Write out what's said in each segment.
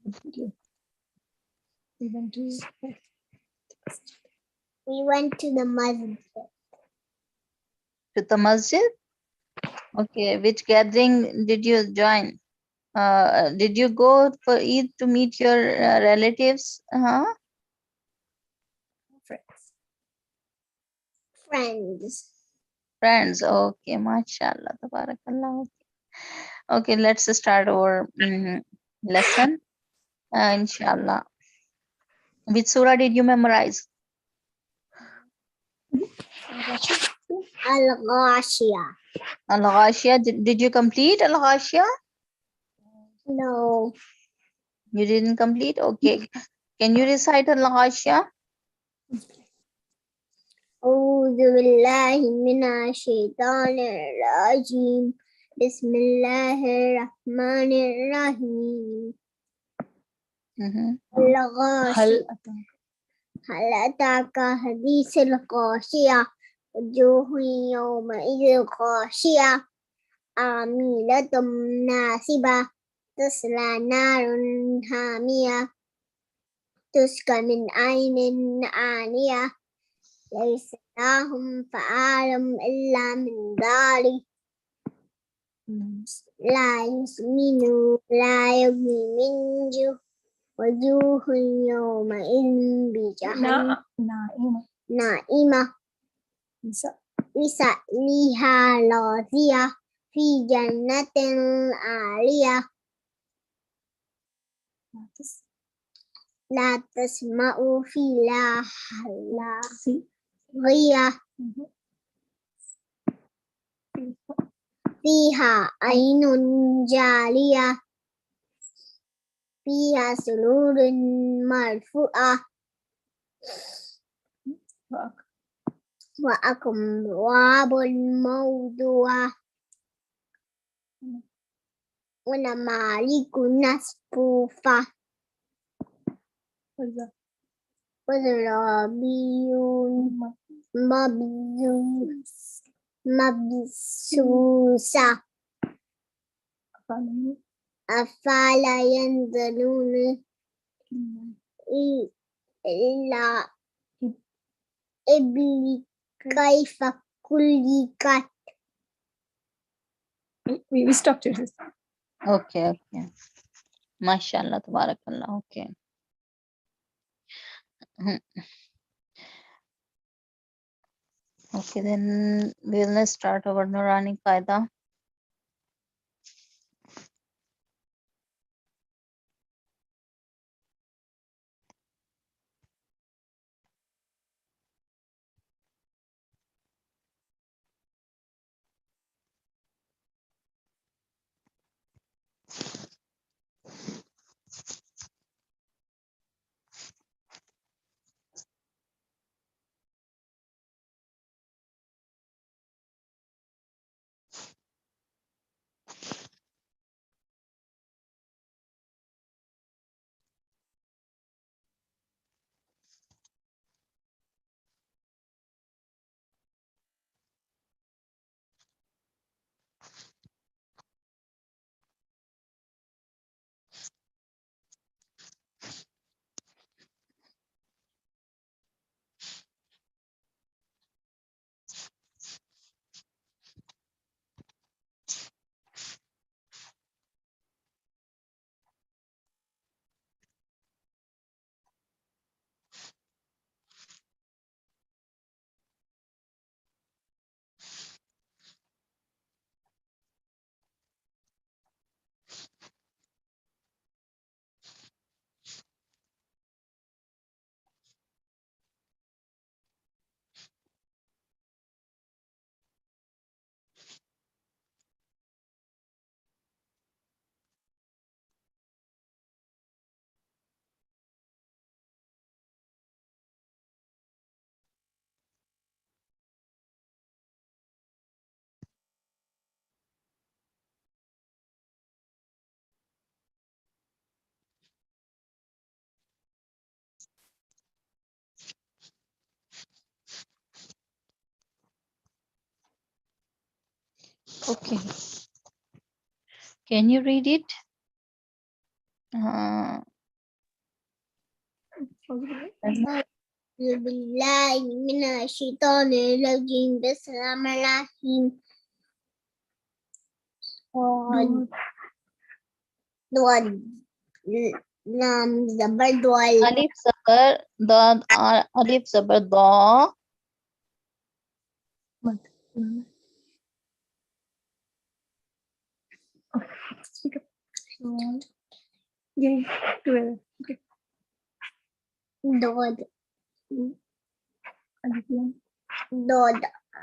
We went to the masjid. To the masjid? Okay, which gathering did you join? Did you go for Eid to meet your relatives? Friends. Friends. Okay, mashallah, tabarakallah. Okay, let's start our lesson. Inshallah. Which surah did you memorize? Al-Ghashiyah. Al-Ghashiyah. Did you complete Al-Ghashiyah? No. You didn't complete? Okay. Can you recite Al-Ghashiyah? أعوذ بالله من الشيطان الرجيم بسم الله الرحمن الرحيم الغاشية هل أتاك حديث الغاشية وجوه يومئذ خاشعة عاملة ناصبة تصلى نار حامية تسقى من عين آنية ليس لهم طعام إلا من ضار لا يسمن ولا يغني من جوع وجوه يومئذ بجهنم نائمة لسعيها راضية في جنة عالية لا تسمع فيها غية فيها عين جارية فيها سرور مرفوعة وأكواب موضوعة ونمارق مصفوفة وزرابي مبثوثة أفلا ينظرون إلى إبل كيف خلقت. We stopped it. Okay. Mashallah, tabarakallah. Okay. Okay, then we'll start our Nurani Qaida. Okay. Can you read it? أعوذ بالله من الشيطان الرجيم بسم الله الرحمن الرحيم ضاد لام زبر دوال Alif zabar dad alif zabar da. Mad. Speak up. Yeah, together. Okay. ضاد Alif lam ضاد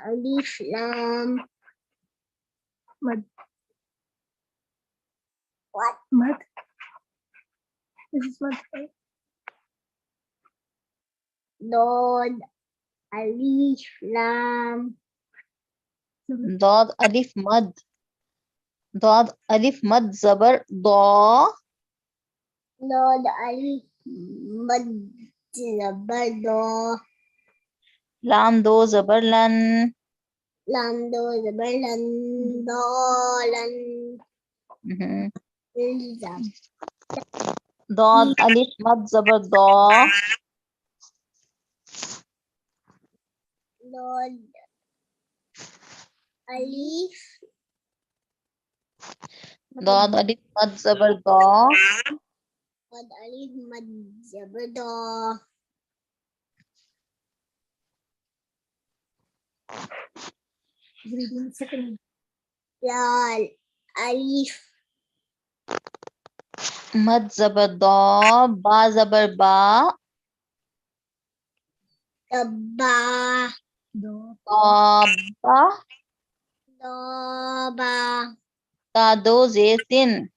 ألف لام mad. What? Mad. This is mad. Right? ضاد ألف لام Dad alif mad. Dad alif mad zabar da. ضاد ألف مد زبر ضاد Lam do zabar lan. لام دو زبر لن ضالن Mhm. زب Dad alif mad zabar da. ضاد ألف Dad alif mad zabar da. ضاد ألف مد زبر ضاد Reading second. لال ألف Mad zabar da. Ba zabar ba. دبا Do. Ba. ضبا Ta do zaitin.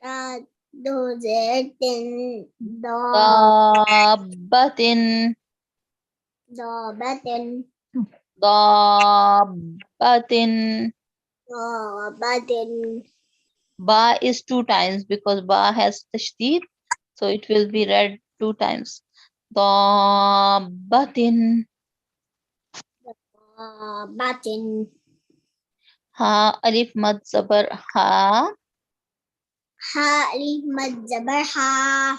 تا دو زيتين Dabbatin. ضابة Dabbatin. ضابة Ba is 2 times because ba has tashdid, so it will be read 2 times. Dabbatin. ضابة Ha alif mad zabar ha. ها ألف مد زبر ها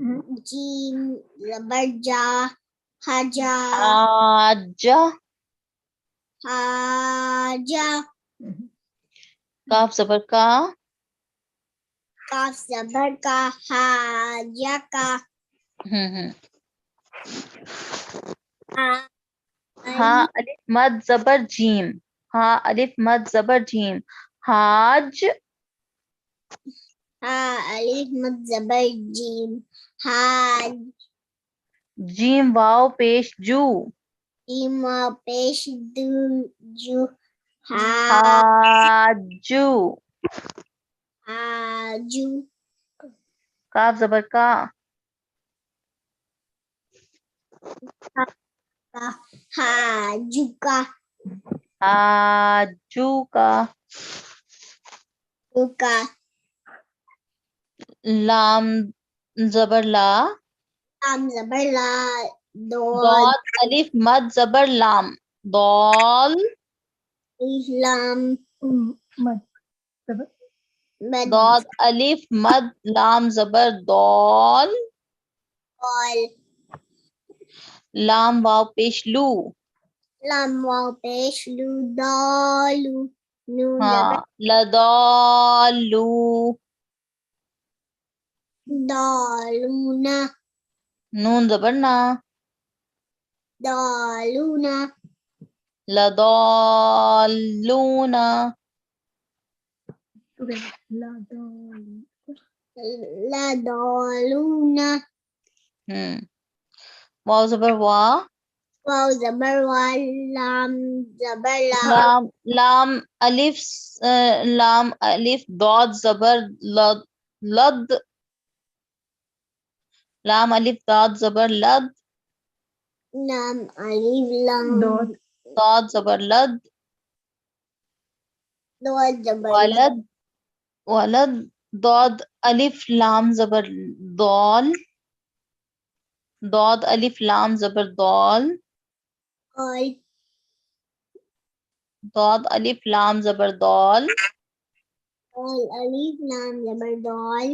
Mhm. جيم زبر جا حاجة Haja. حاجة Mhm. Kaf zabar ka. काफ زبر का حاجة का Hmm. हा- Ha alif mad zabar jim. Ha alif mad zabar jim. Haj. ها ألف مد زبر جيم حاج Jim wow pesh ju. جيم पेश दू जू हा Haju. हाजू Kaf zabar ka. का हाजू का Haju ka. का Lam zabar la. आम जबर ला दो Dad alif mad zabar lam. Dal. इस्लाम Mad. Sabab. मद Dad alif mad lam zabar dal. और Lam wow pesh lu. लाम वाव पेश लू दालू नून जबर Ha ladalu. दालूना Noon zabar na. दालूना Ladalluna. Together. La do. La दालूना Wow zabar wa. वाव जबर वाल लाम जबर ला Lam alif lam alif dad zabar lad. Lad. Lam alif dad zabar lad. नाम अलिफ लाम Dot. Dad zabar lad. दो जबर Walad. Walad. Dad alif lam zabar dal. Dad alif lam zabar dal. और Dad alif lam zabar dal. अलिफ लाम जबर दाल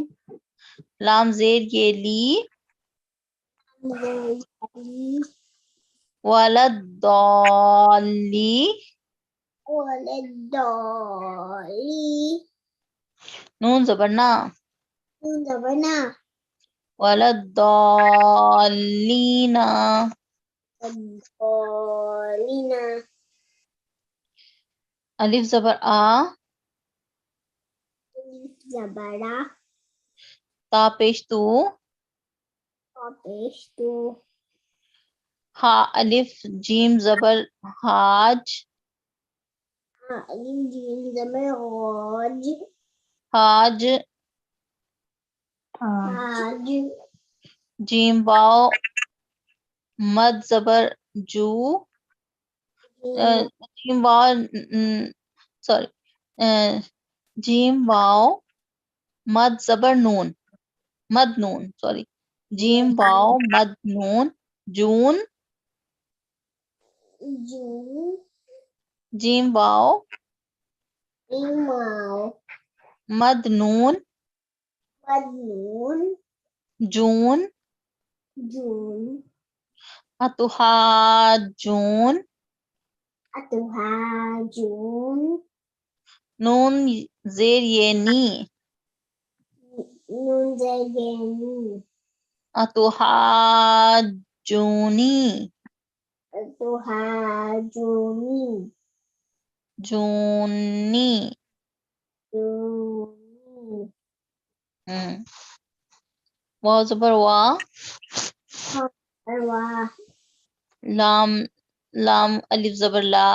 लाम जेर ये ली वलद्दौली Dolly. नून जबर ना Zabana. वलद्दौलीना Dolina. अलिफ जबर आ Zabara. ता पेश तू Opestu. हा अलिफ जीम जबर हाज Alim Zabaraj. हाज Haj. जीम वाव मद जबर जू जीम वाव सॉरी जीम वाव मद जबर नून मद नून सॉरी जीम वाव मद नून जून June. जीम वाव Imau. मद नून Madnoon. जून June. अतुहा जून Atuha. June. नून जेर ये नी Nun Zagani. अतुहा जूनी Atuha. Juni. जूनी Juni. वाव जबर वा Arwa. लाम लाम अलिफ जबर ला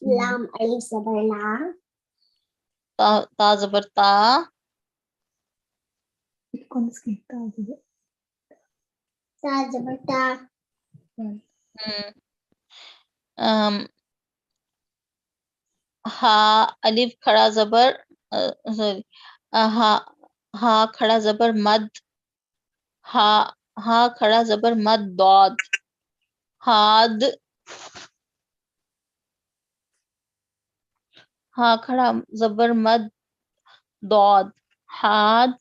Lam alif sabarla. ता जबर ता कौन सी किताब है? Sa zabarta. अम, हा अलिफ खड़ा जबर सॉरी हा हा खड़ा जबर मद हा हा खड़ा जबर मद दौद हाद हा खड़ा जबर मद दौद हाद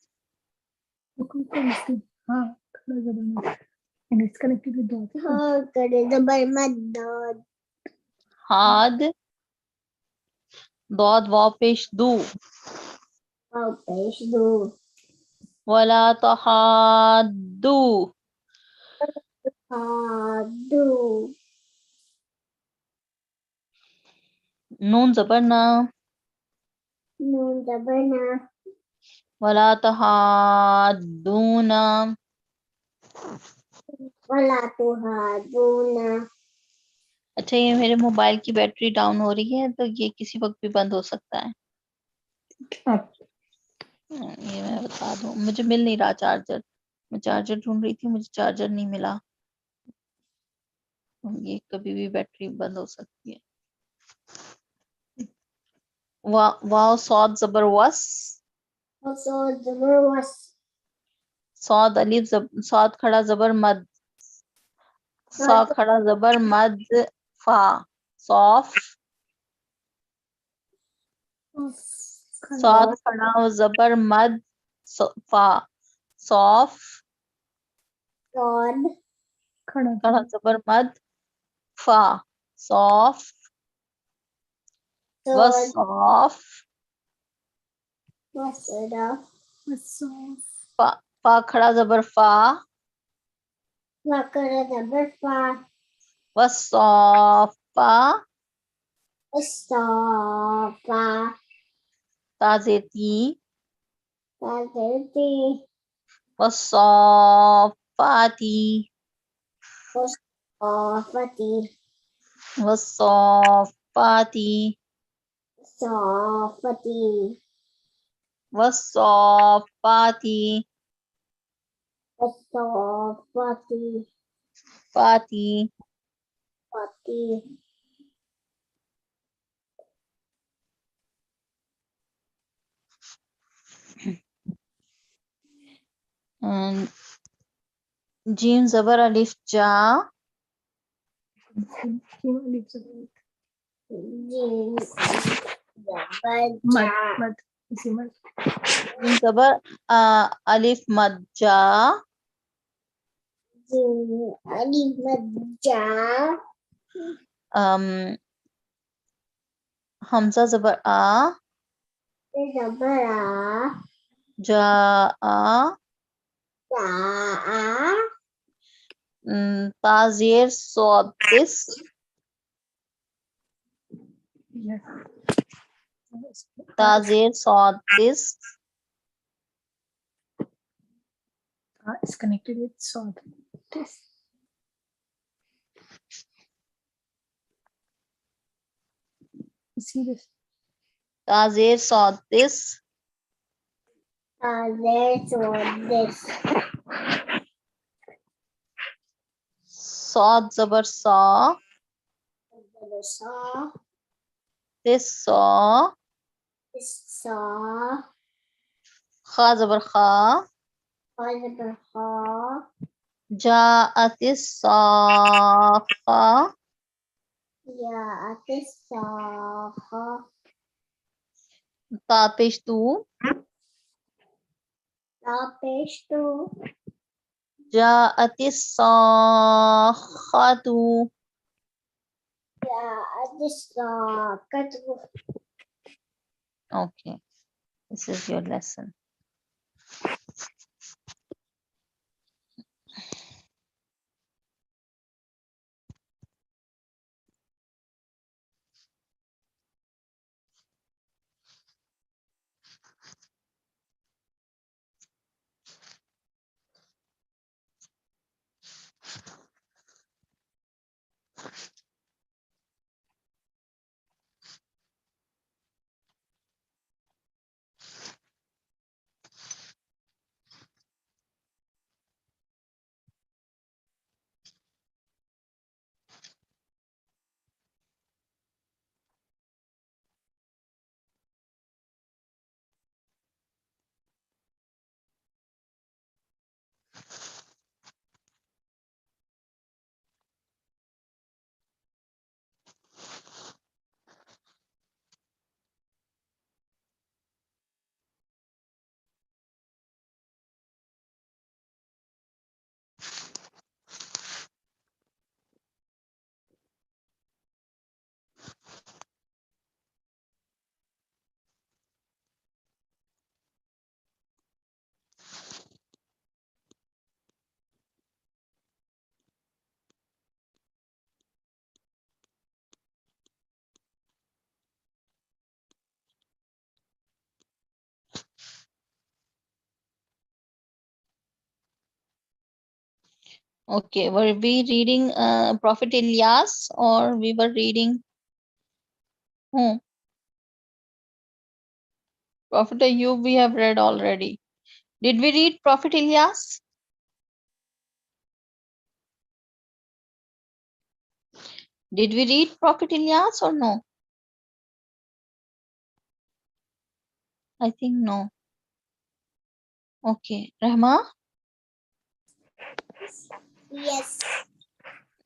कौन सी? हाँ, थोड़ा ज़्यादा and it's connected with the other. Ha kare zabar madad. हाद दौद वाव पेश दू Wow, peixe do वला तहादू Hadu. नून जबर ना Nun zabarna. वला तहादूना Wala tuhaduna. अच्छा ये मेरे मोबाइल की बैटरी डाउन हो रही है तो ये किसी वक्त भी बंद हो सकता है ये मैं बता दूं मुझे मिल नहीं रहा चार्जर मैं चार्जर ढूंढ रही थी मुझे चार्जर नहीं मिला ये कभी भी बैटरी बंद हो सकती है वाव सौद जबर वस Also zabar was सौद अलिफ सौद खड़ा जबर मद सौ खड़ा जबर मद फा सौफ सौद खड़ा जबर मद फा सौफ God. खड़ा जबर मद फा सौफ God. वसौफ Wasada. फा खड़ा जबर फा Wakara zabar fa. वसौफा Astafa. ताजेती Tazerti. वसौफाती Ostafati. वसौफाती Safati. वसौफाती Ostafati. फाती Pati. Gym जबर अलिफ जा Jin. Zabar मत ja. मत इसी में Zabar alif madja. Alif Madja. Hamza zabar a. Zabara. Ja a. Ta. Tazir sotis. yes. Tazir sotis. Is connected with sod. This. See this. Tazir sotis. There's one this. Sod zabar sa. Saw. This saw. Saw. Kha zabar kha. Father. Ja'atis sakha. Yeah, this saw. Tapish tu. Tapish to. Ja'atis sakhatu. Yeah, this saw. Cut. Okay, this is your lesson. Okay, were we reading Prophet Ilyas or we were reading who? Prophet Ayub we have read already. Did we read Prophet Ilyas? Did we read Prophet Ilyas or no? I think no. Okay, Rahma, Yes.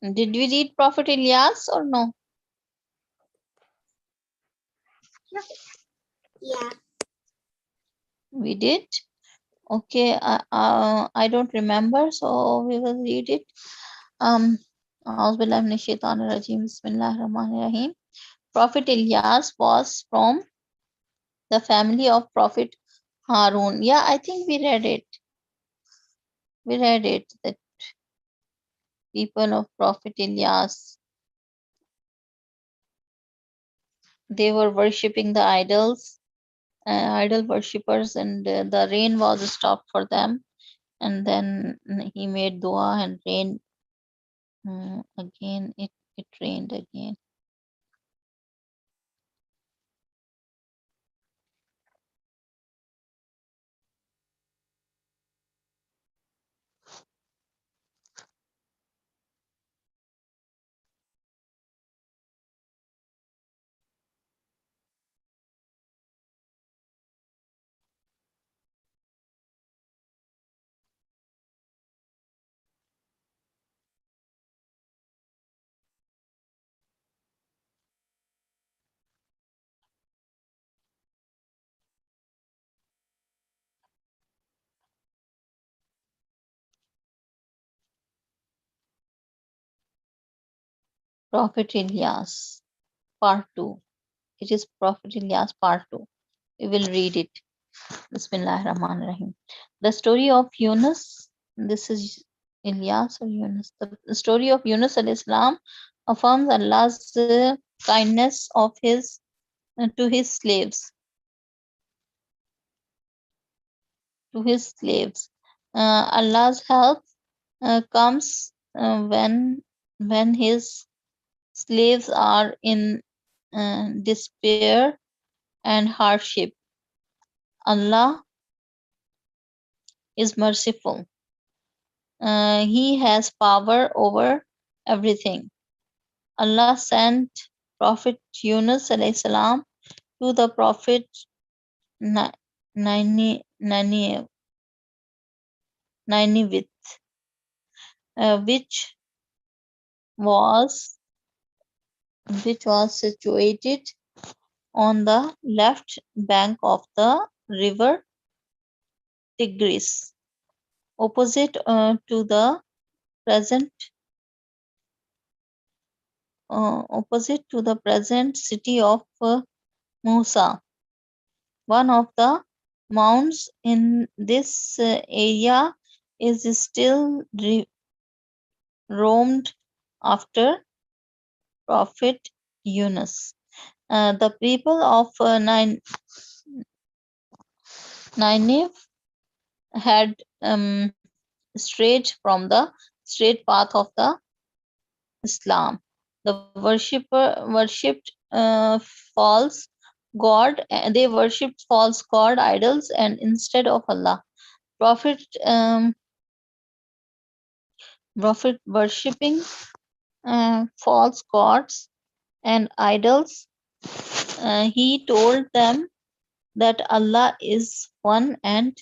did we read Prophet Ilyas or no? Yeah. We did. Okay, I don't remember, so we will read it. Auzubillahi minash shaitanir rajim. Bismillahir Rahmanir Rahim. Prophet Ilyas was from the family of Prophet Harun. Yeah, I think we read it. We read it, that people of Prophet Ilyas, they were worshipping the idols, idol worshippers, and the rain was stopped for them. And then he made dua and rain again. It rained again. Prophet Ilyas, part 2. It is Prophet Ilyas, part 2. We will read it. Bismillah ar-Rahman ar-Rahim. The story of Yunus. This is Ilyas or Yunus. The story of Yunus al-Islam affirms Allah's kindness of his to his slaves. Allah's help comes when his slaves are in despair and hardship. Allah is merciful. He has power over everything. Allah sent Prophet Yunus alayhi salam to the Prophet Nineveh, which was situated on the left bank of the river Tigris, opposite to the present city of Musa. One of the mounds in this area is still roamed after Prophet Yunus. The people of Nineveh had strayed from the straight path of the Islam. The worshipped false god. They worshipped false god idols, and instead of Allah, Prophet worshipping false gods and idols, he told them that Allah is one and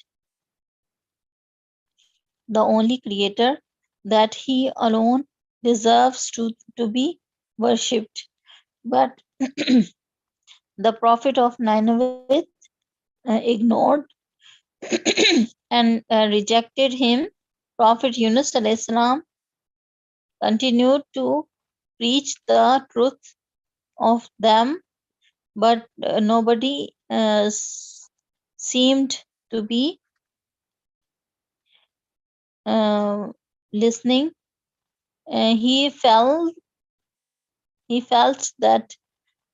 the only creator, that he alone deserves to be worshipped. But the prophet of Nineveh ignored and rejected him. Prophet Yunus alayhi salam continued to preach the truth of them, but nobody seemed to be listening. He felt that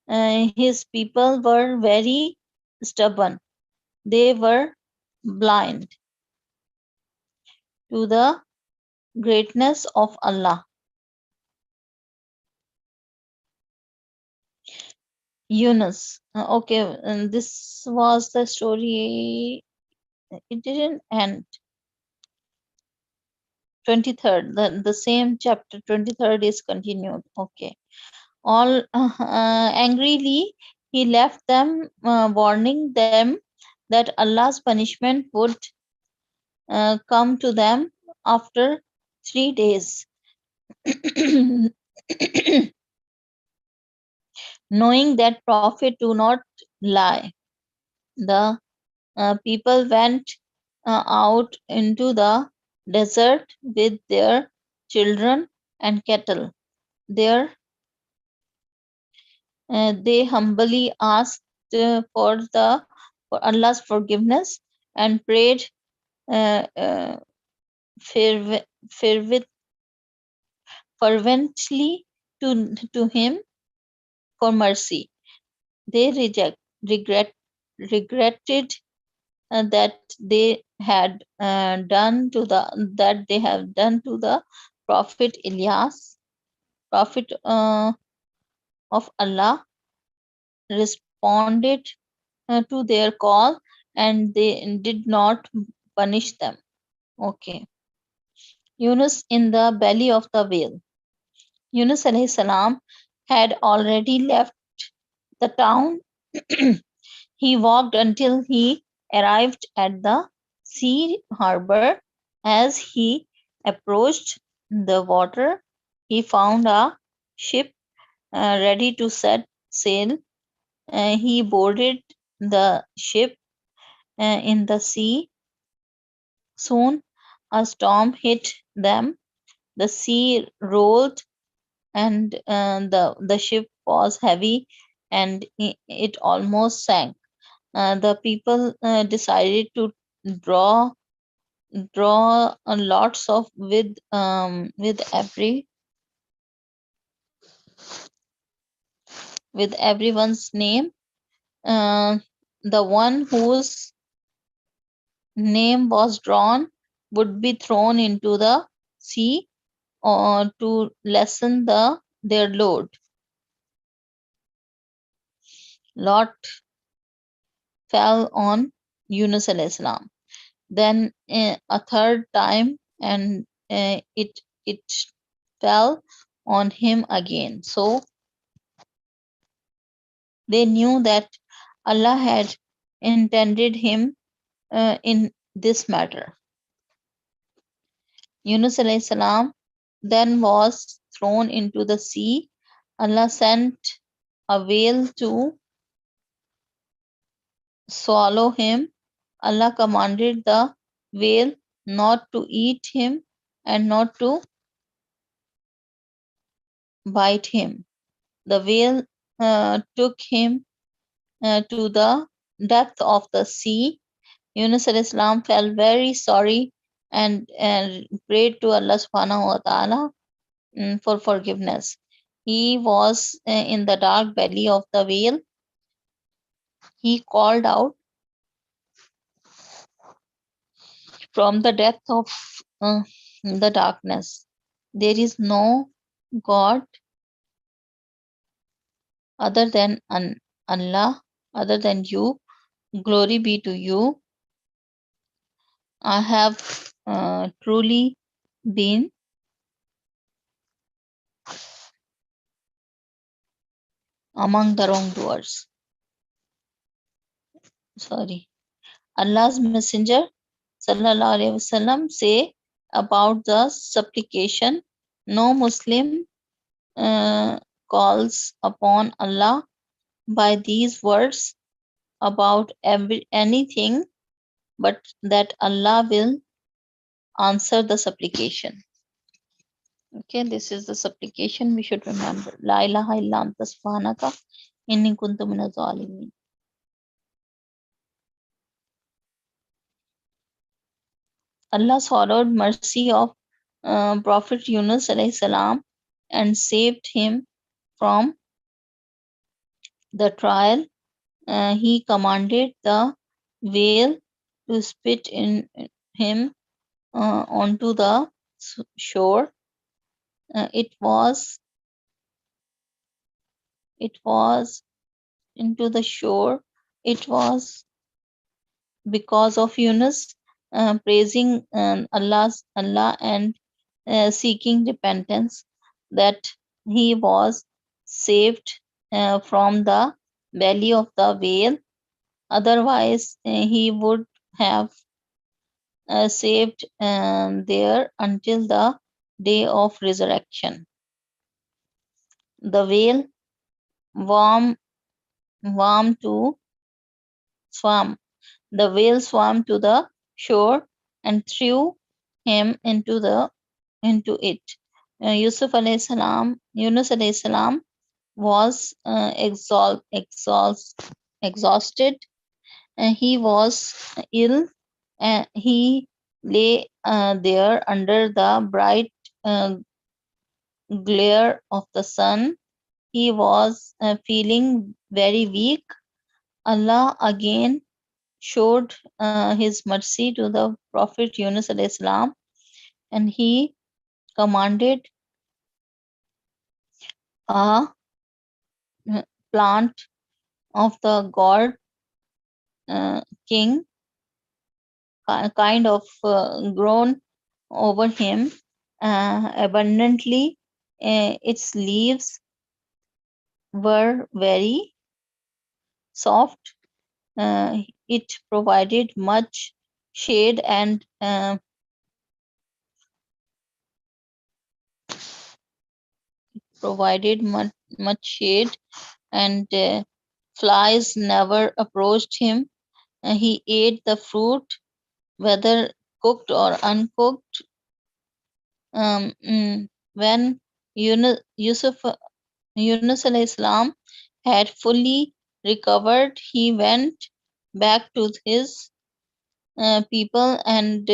his people were very stubborn. They were blind to the greatness of Allah. Yunus. Okay, and this was the story. It didn't end. 23rd, the same chapter 23rd is continued. Okay. All angrily he left them, warning them that Allah's punishment would come to them after 3 days. Knowing that prophet do not lie, the people went out into the desert with their children and cattle. There they humbly asked for Allah's forgiveness and prayed fervently to him for mercy. They regretted that they had done to the Prophet Ilyas, Prophet of Allah, responded to their call, and they did not punish them. Okay. Yunus in the belly of the whale. Yunus alayhi salam had already left the town. He walked until he arrived at the sea harbor. As he approached the water, he found a ship ready to set sail. He boarded the ship in the sea. Soon a storm hit them. The sea rolled and the ship was heavy and it almost sank. The people decided to draw lots of with everyone's name. Uh, the one whose name was drawn would be thrown into the sea or to lessen their load. Lot fell on Yunus alayhi salam. Then a third time, and it fell on him again. So they knew that Allah had intended him in this matter. Yunus alayhi salam then was thrown into the sea. Allah sent a whale to swallow him. Allah commanded the whale not to eat him and not to bite him. The whale took him to the depth of the sea. Yunus alayhi salam felt very sorry and prayed to Allah subhanahu wa ta'ala for forgiveness. He was in the dark belly of the whale. He called out from the depth of the darkness, there is no God other than Allah, other than you. Glory be to you. I have truly been among the wrongdoers. Sorry. Allah's Messenger Sallallahu Alaihi Wasallam say about the supplication, no Muslim calls upon Allah by these words about anything but that Allah will answer the supplication. Okay, this is the supplication we should remember. La ilaha illa anta subhanaka inni kuntu minaz zalimin. Allah showed mercy of Prophet Yunus alayhi salam and saved him from the trial. He commanded the whale to spit in him onto the shore. It was into the shore. It was because of Yunus praising Allah and seeking repentance that he was saved from the belly of the whale. Otherwise, he would have saved there until the day of resurrection. The whale warm to swam. The whale swam to the shore and threw him into it. Yunus alayhi salam was exhausted. He was ill. He lay there under the bright glare of the sun. He was feeling very weak. Allah again showed his mercy to the Prophet Yunus alayhi salam, and he commanded a plant of the god king kind of grown over him abundantly. Its leaves were very soft. It provided much shade and flies never approached him. He ate the fruit, whether cooked or uncooked. When Yunus al-Islam had fully recovered, he went back to his people and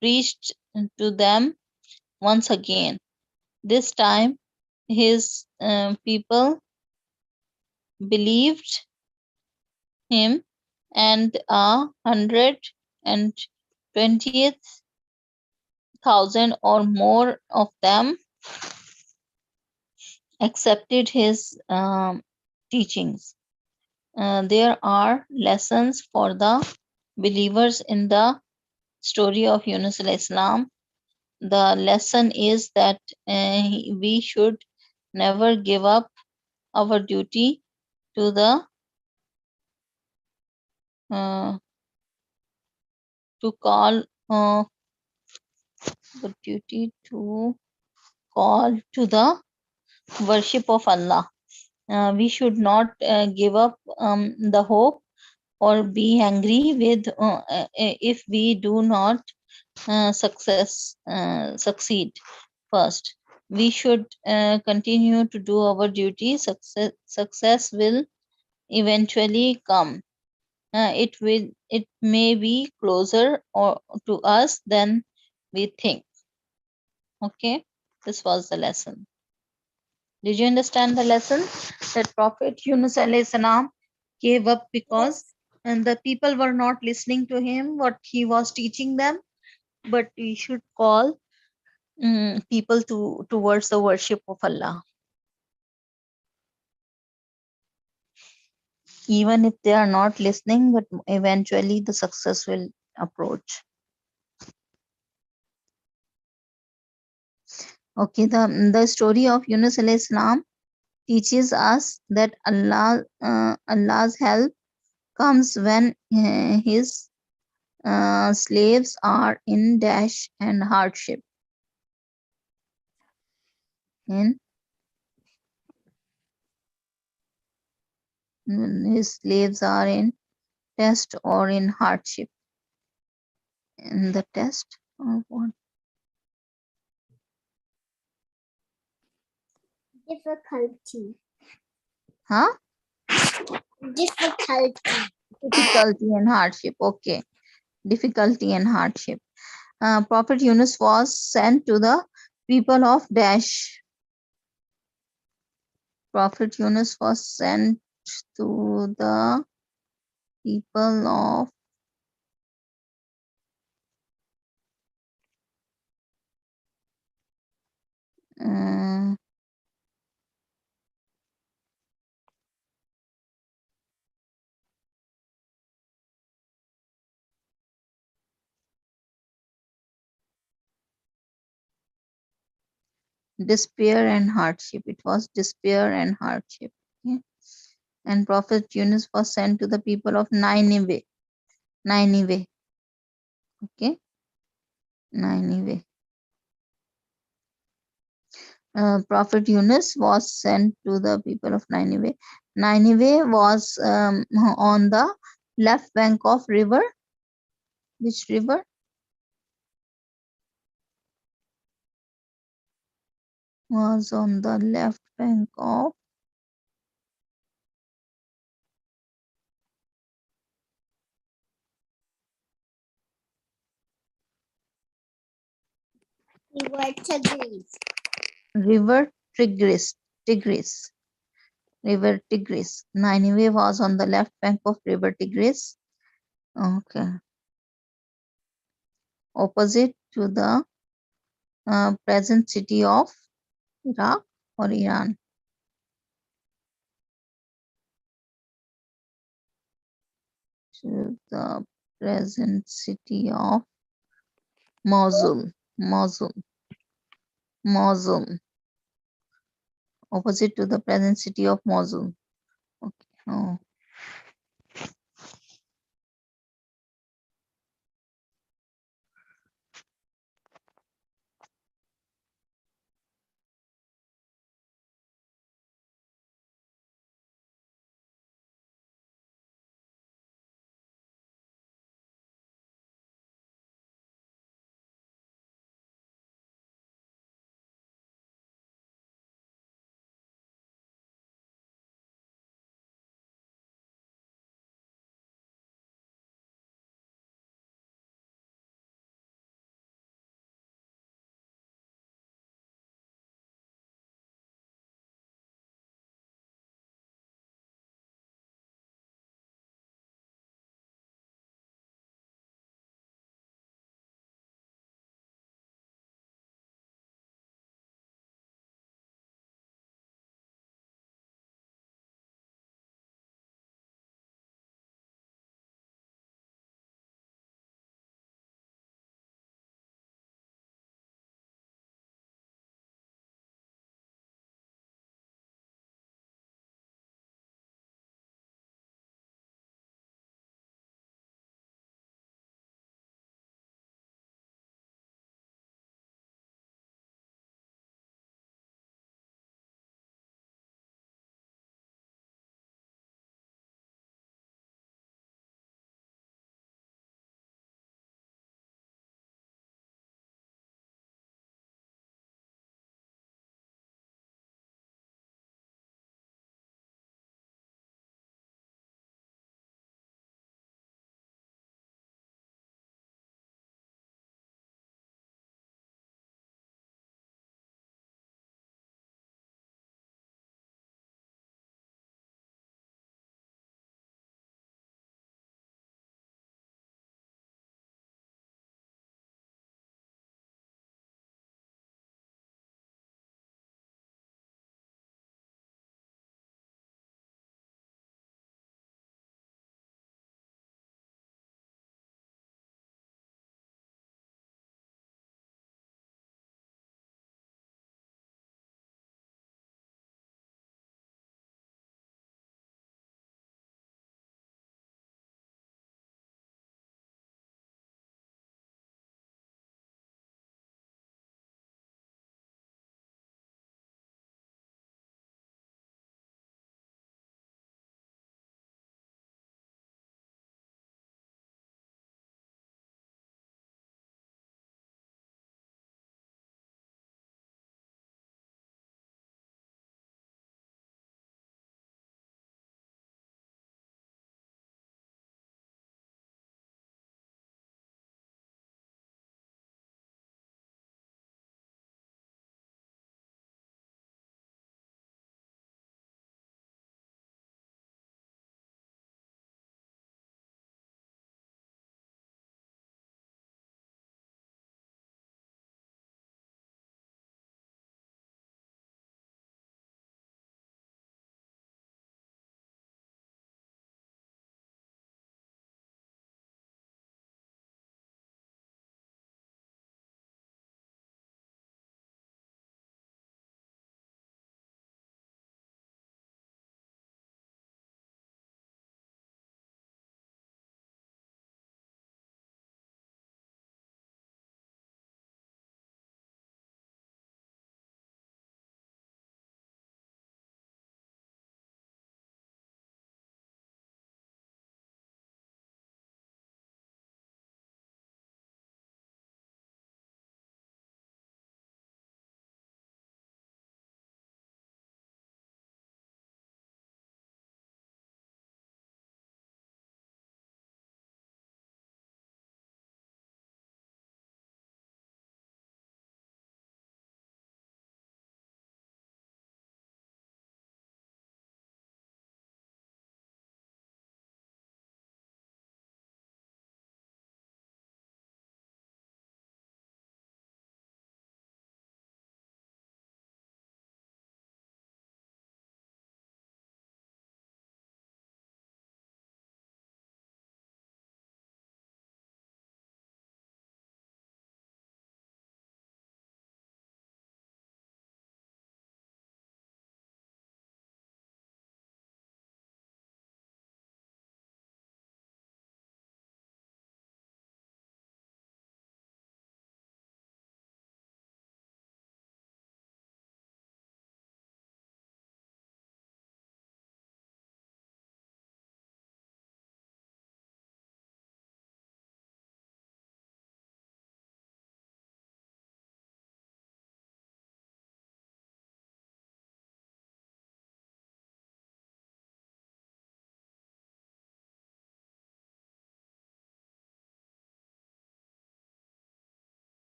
preached to them once again. This time, his people believed him, and 120,000 or more of them accepted his teachings. There are lessons for the believers in the story of Yunus al-Islam. The lesson is that we should never give up our duty to the to call the duty to call to the worship of Allah. We should not give up the hope or be angry with if we do not succeed first. We should continue to do our duty. Success will eventually come. It may be closer or to us than we think. Okay, this was the lesson. Did you understand the lesson that Prophet Yunus alayhi salam gave up because and the people were not listening to him, what he was teaching them, but we should call people towards the worship of Allah. Even if they are not listening, but eventually the success will approach. Okay, the story of Yunus alayhi salam teaches us that Allah's help comes when his slaves are in dash and hardship. When his slaves are in test or in hardship. In the test or what? Difficulty. Huh? Difficulty. Difficulty and hardship. Okay. Difficulty and hardship. Prophet Yunus was sent to the people of Dash. Prophet Yunus was sent to the people of despair and hardship. It was despair and hardship. Okay? And Prophet Yunus was sent to the people of Nineveh. Nineveh. Okay? Nineveh. Prophet Yunus was sent to the people of Nineveh. Nineveh was on the left bank of river. Which river? Was on the left bank of River Tigris. river Tigris. Tigris. River Tigris. Nineveh was on the left bank of river Tigris. Okay. Opposite to the present city of Iraq or Iran. To the present city of Mosul. Mosul. Mosul. Opposite to the present city of Mosul. Okay. Oh.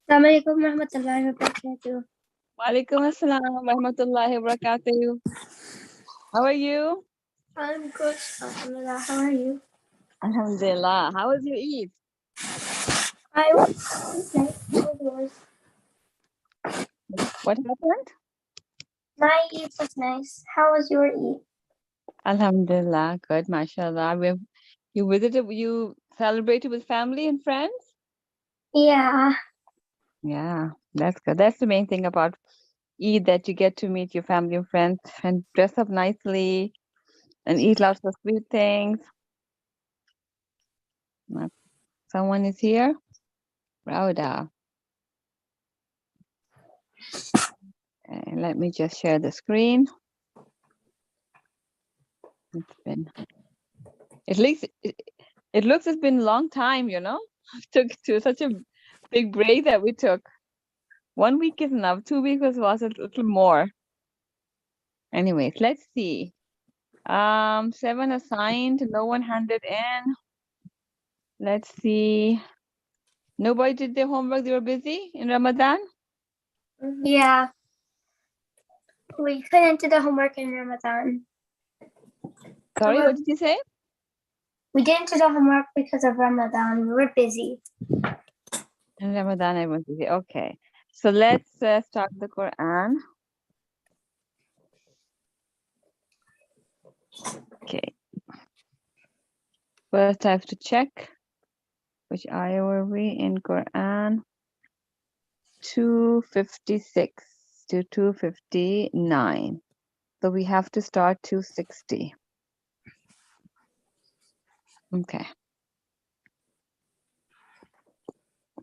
Assalamualaikum warahmatullahi wabarakatuh. Walaikum assalam wa rahmatullahi wa barakatuh. How are you? I'm good. Alhamdulillah. How are you? Alhamdulillah. How was your Eid? I was nice. How was yours? What happened? My Eid was nice. How was your Eid? Alhamdulillah. Good, mashallah. You celebrated with family and friends? Yeah. Yeah, that's good. That's the main thing about Eid, that you get to meet your family and friends and dress up nicely and eat lots of sweet things. Someone is here? Rauda. Let me just share the screen. It looks it's been a long time, you know. Took to such a big break that we took. 1 week is enough. 2 weeks was a little more. Anyways, let's see. 7 assigned, no one handed in. Let's see. Nobody did their homework. They were busy in Ramadan. Yeah. We couldn't do the homework in Ramadan. Sorry, what did you say? We didn't do the homework because of Ramadan. We were busy. In Ramadan, I was busy. Okay, so let's start the Quran. Okay. First, I have to check which ayah were we in Quran. 256 to 259. So we have to start 260. Okay.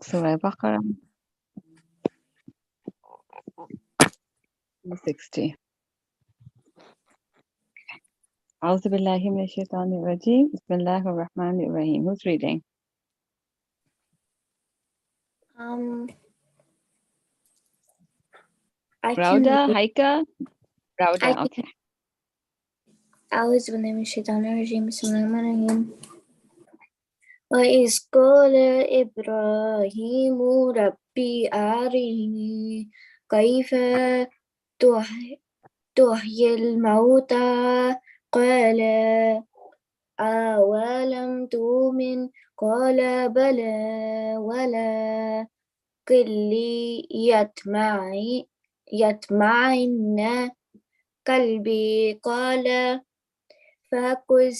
Surah Baqarah 260. أعوذ بالله من الشيطان الرجيم. بسم الله الرحمن الرحيم. Who's reading? I Rauda, can Haika? Rauda, I can- okay. أعوذ بالله من الشيطان الرجيم. بسم الله الرحمن الرحيم. وإذ قال إبراهيم ربي أرني كيف تحيي الموتى قال أولم تؤمن قال بلى ولكن يطمئن قلبي قال فخذ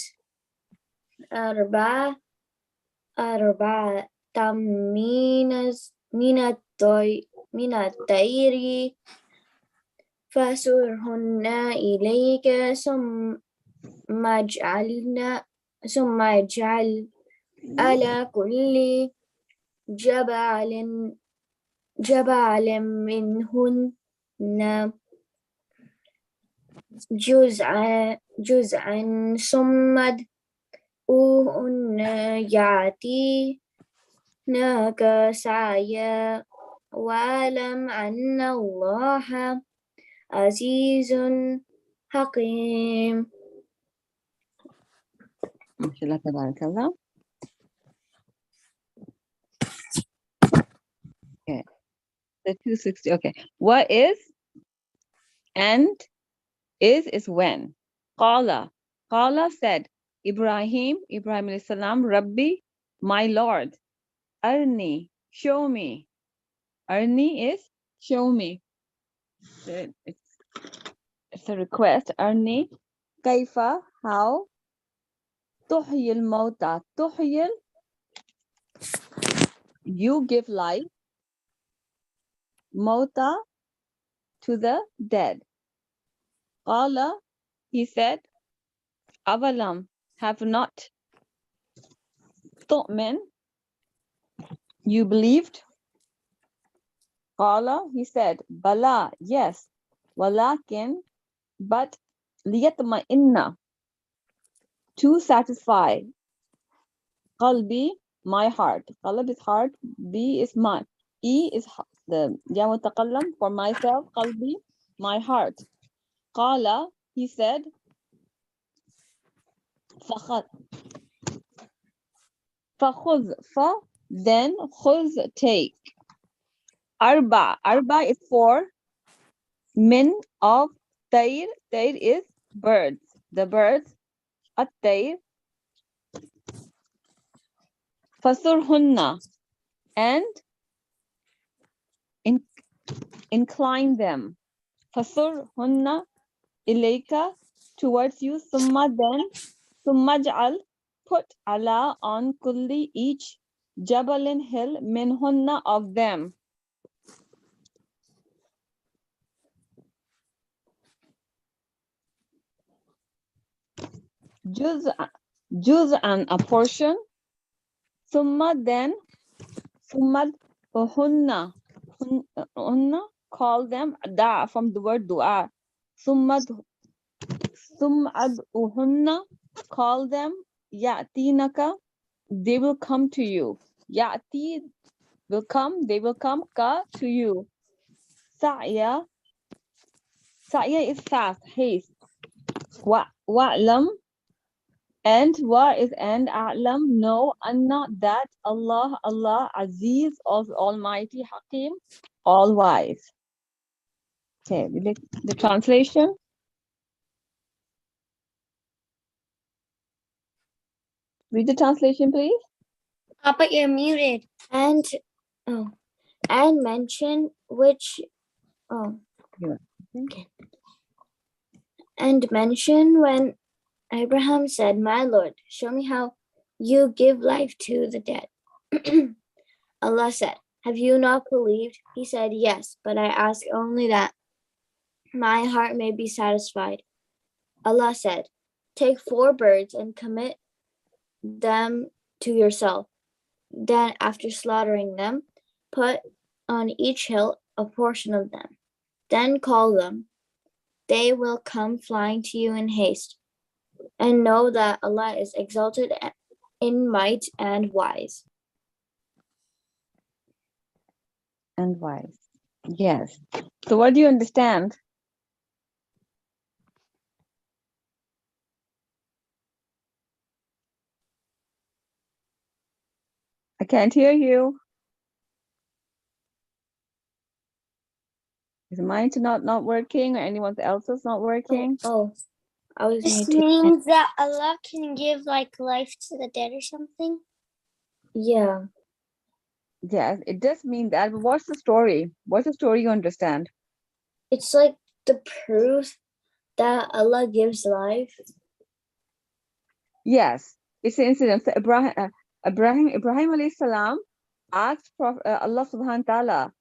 أربعة من الطير فصرهن إليك ثم اجعل على كل جبل منهن جزءا ثم ادعوهن يأتينك سعيا واعلم أن الله عزيز حكيم. MashaAllah, tabarakallah. Okay. The 260. Okay. What is and is when? Qala. Qala said, Ibrahim alayhi salam, Rabbi, my Lord. Arni, show me. Arni is show me. It's a request. Arni, kaifa, how? Tuhyil mauta. Tuhyil, you give life. Mauta, to the dead. Qala, he said, Avalam, have not. Tu'min, you believed. Qala, he said, Bala, yes. Walakin, but liyatma'inna, to satisfy. Qalbi, my heart. Qalb is heart. B is mind. E is the ya mutaqallam for myself. Qalbi, my heart. Qala, he said, Fakhuz, fa, then khuz, take. Arba. Arba is 4. Min of Tayr. Tayr is birds. The birds. At-Tayr. Fasurhunna. And incline them. Fasurhunna ilayka, towards you. Summa, then. Summa ja'al, put ala on kulli, each. Jabalin, hill. Minhunna, of them. Juz'an, a portion. Summa, then. Summa hunna, call them. Da, from the word dua. Summa hunna, call them. Ya'tinaka, they will come to you. Ya'ti will come, they will come. Ka, to you. Sa'ya is fast, haste. Wa'lam, and wa is and. A'lam, know. Anna, that. Allah, Aziz, Almighty. Hakim, all wise. Okay, the translation. Read the translation, please. Papa, you're muted. And mention which Okay. And mention when Abraham said, "My Lord, show me how you give life to the dead." Allah said, "Have you not believed?" He said, "Yes, but I ask only that my heart may be satisfied." Allah said, "Take 4 birds and commit them to yourself. Then, after slaughtering them, put on each hill a portion of them. Then call them. They will come flying to you in haste. And know that Allah is exalted in might and wise." And wise. Yes. So what do you understand? I can't hear you. Is mine not working, or anyone else's not working? I was This muted. means that Allah can give like life to the dead or something. Yeah. Yes, it does mean that. But what's the story? What's the story you understand? It's like the proof that Allah gives life. Yes, it's an incident. So Ibrahim alayhi salam asked Allah subhanahu wa ta'ala,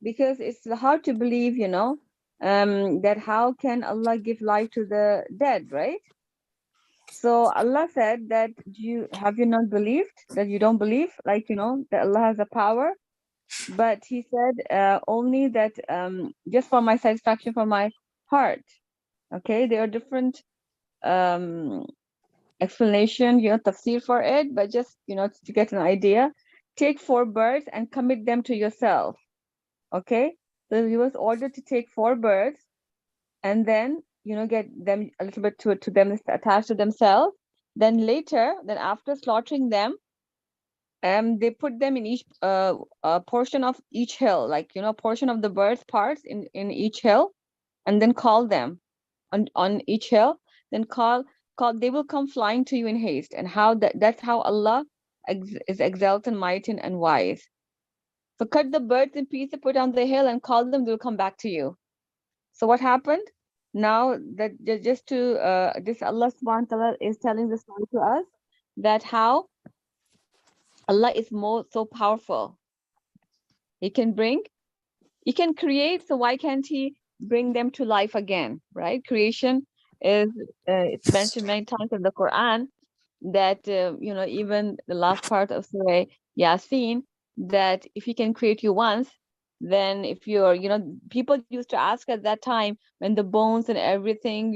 because it's hard to believe, that how can Allah give life to the dead, right? So Allah said that have you not believed, that you don't believe, that Allah has a power? But he said only that just for my satisfaction, for my heart. Okay, there are different explanation, tafsir for it, but just, to get an idea. Take 4 birds and commit them to yourself. Okay, so he was ordered to take 4 birds and then, get them a little bit to them, attached to themselves. Then after slaughtering them, they put them in each portion of each hill, portion of the bird's parts in each hill, and then call them on each hill. Then call, they will come flying to you in haste. And that's how Allah is exalted, mighty, and wise. So cut the birds in pieces, put on the hill, and call them, they'll come back to you. So what happened? Now that just to this, Allah subhanahu wa ta'ala is telling the story to us, that how Allah is so powerful. He can create, so why can't he bring them to life again, right? Creation is it's mentioned many times in the Quran, that even the last part of Surah Yasin, that if he can create you once, then if you're, people used to ask at that time, when the bones and everything,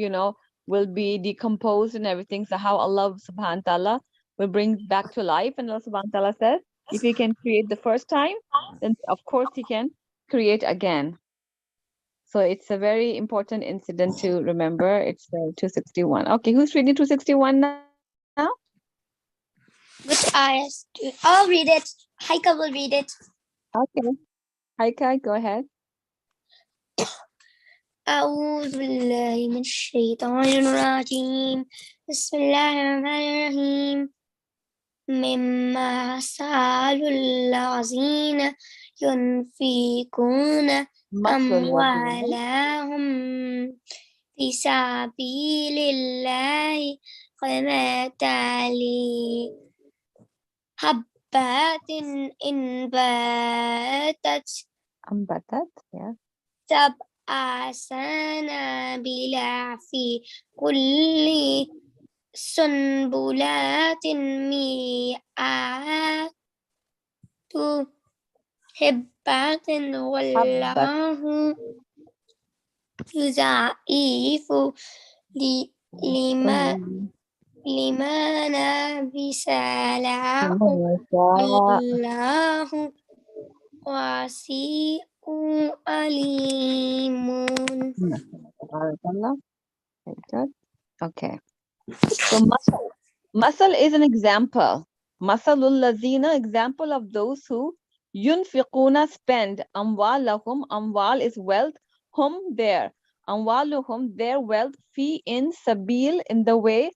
will be decomposed and everything, so how Allah subhanahu wa ta'ala will bring back to life. And Allah subhanahu wa ta'ala says, if he can create the first time, then of course he can create again. So it's a very important incident to remember. It's 261. Okay, who's reading 261 now? Which ayahs? I'll read it. Haika will read it. Okay. Hi, Kai, go ahead. أعوذ بالله من الشيطان الرجيم بسم الله الرحمن الرحيم مما سأل الذين ينفقون مثل الذين أموالهم في سبيل الله كمثل حبة أنبتت. Yeah. سبع سنابل في كل سنبلات مئة حبة والله يضاعف لمن بسلام والله واسع عليم. Very good. Okay. So masal is an example. Masalul lazina, example of those who yunfiquna, spend, amwalahum, amwal is wealth, hum, their, amwaluhum, their wealth, fi, in, sabil, in the way,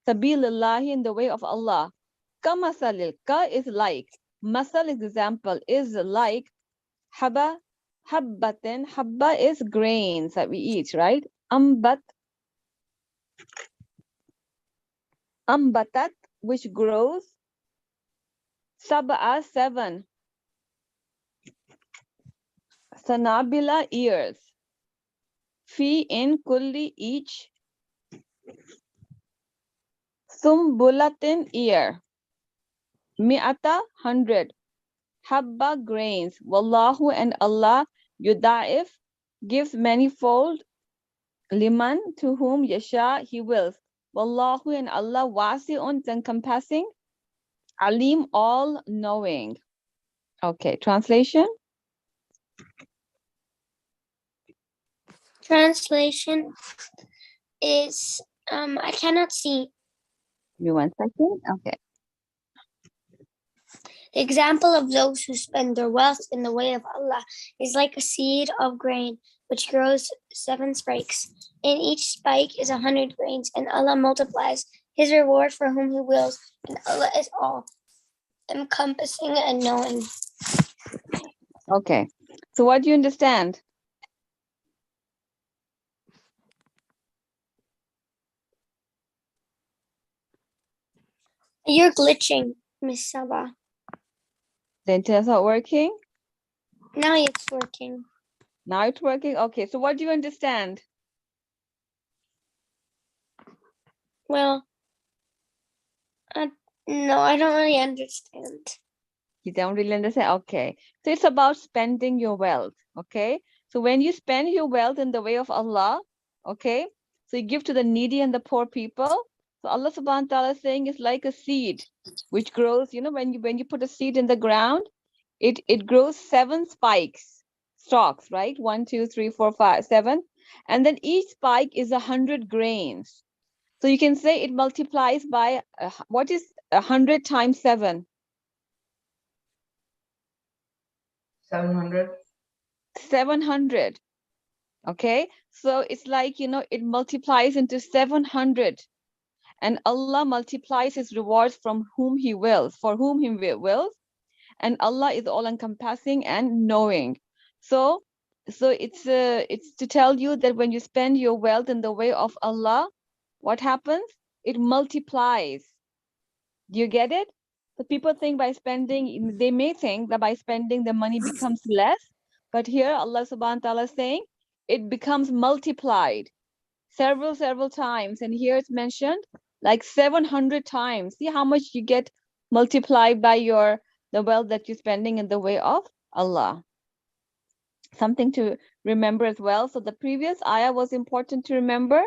sabilillahi, in the way of Allah. Ka masalil, ka is like, masal is example, is like, haba, habbatin, habba is grains that we eat, right? Ambatat, which grows, sab'a, 7, sanabila, ears, fi, in, kulli, each, sumbulatin, ear, mi'ata, 100, habba, grains, wallahu, and Allah, yuda'if, gives manifold, liman, to whom, yasha, he wills, wallahu, and Allah, wasi'un, encompassing, alim, all knowing. Okay, translation. Translation is I cannot see. Give me 1 second. Okay. The example of those who spend their wealth in the way of Allah is like a seed of grain which grows 7 spikes. In each spike is 100 grains, and Allah multiplies his reward for whom he wills, and Allah is all encompassing and knowing. Okay. So what do you understand? You're glitching, Miss Sabah. The internet's not working? Now it's working. Now it's working? Okay. So what do you understand? Well, no, I don't really understand. You don't really understand? Okay. So it's about spending your wealth. Okay. So when you spend your wealth in the way of Allah, okay, so you give to the needy and the poor people. So Allah subhanahu wa ta'ala is saying it's like a seed which grows, you know, when you put a seed in the ground, it grows 7 stalks, right? 1, 2, 3, 4, 5, 7. And then each spike is 100 grains. So you can say it multiplies by, what is 100 times 7? 700. 700. Okay. So it's like, you know, it multiplies into 700. And Allah multiplies his rewards from whom he wills, for whom he wills. And Allah is all encompassing and knowing. So it's to tell you that when you spend your wealth in the way of Allah, what happens? It multiplies. Do you get it? So people think by spending, they may think that by spending the money becomes less, but here Allah subhanahu wa ta'ala is saying it becomes multiplied several times. And here it's mentioned like 700 times. See how much you get multiplied by the wealth that you're spending in the way of Allah. Something to remember as well. So the previous ayah was important to remember,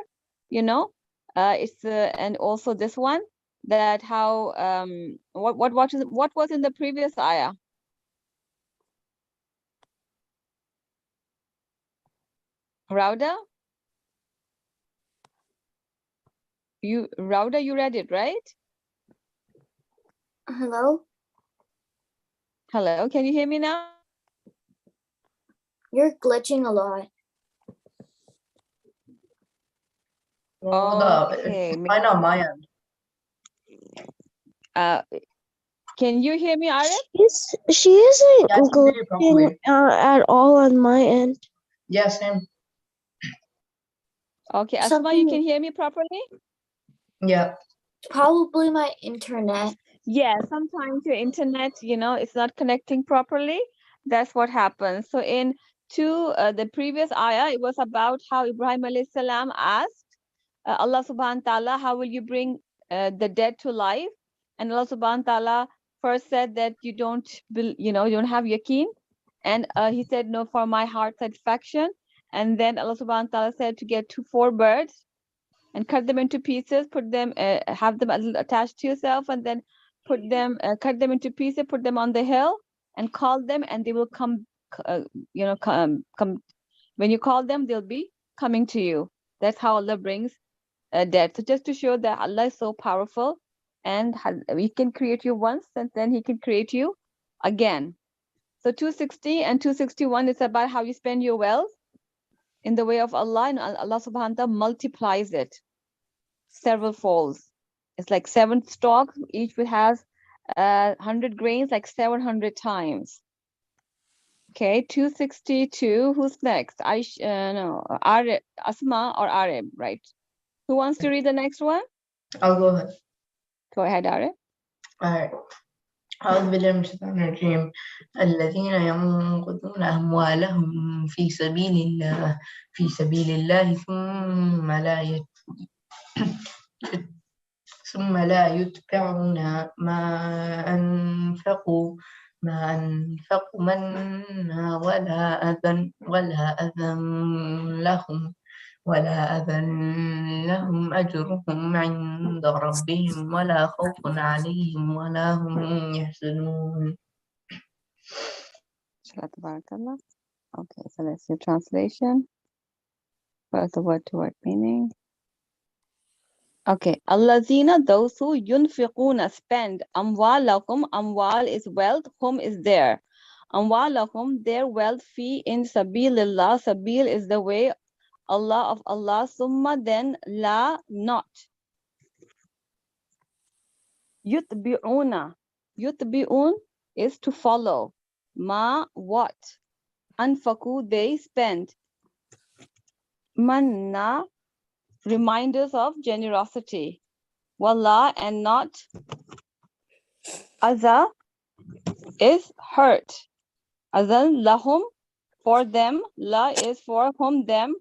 you know, and also this one, that how what was in the previous ayah? Rauda, you read it, right? Hello? Hello, can you hear me now? You're glitching a lot. Hold up. Okay. It's fine on my end. Can you hear me, Arif? She isn't Yeah, I can hear you properly. at all on my end. Yeah, same. Okay, Asma, Something- you can hear me properly? Yeah. Probably my internet. Yeah, sometimes your internet, it's not connecting properly. That's what happens. So in the previous ayah, it was about how Ibrahim alayhi salam asked Allah subhanahu wa ta'ala, how will you bring the dead to life? And Allah subhanahu wa ta'ala first said that you don't have yaqeen. And he said, no, for my heart satisfaction. And then Allah subhanahu wa ta'ala said to get 4 birds and cut them into pieces, put them, have them attached to yourself, and then put them, cut them into pieces, put them on the hill, and call them, and they will come. Come. When you call them, they'll be coming to you. That's how Allah brings death. So just to show that Allah is so powerful, and He can create you once, and then He can create you again. So 260 and 261 is about how you spend your wealth in the way of Allah, and Allah subhanahu wa ta'ala multiplies it several folds. It's like 7 stalks, each will has 100 grains, like 700 times. Okay, 262. Who's next? Arab, Asma or Arab, right? Who wants to read the next one? I'll go ahead. Go ahead, Arab. Alright. أعوذ بالله من الشيطان الرجيم الذين ينقضون أموالهم في سبيل الله ثم لا يتبعون ما أنفقوا منا ولا أذى لهم أجرهم عند ربهم ولا خوف عليهم ولا هم يحزنون. Okay, so let's see translation. First, the word-to-word meaning. Okay, Allazina, those who yunfiquna, spend, amwalakum, amwal is wealth, hum is there. Amwalakum, their wealth, fi in sabilillah, sabil is the way Allah of Allah, summa then la not. Yutbi'una, yutbi'un is to follow. Ma what? Anfaku, they spend. Manna, reminders of generosity. Wallah, and not. Aza is hurt. Azan lahum, for them. La is for whom, them.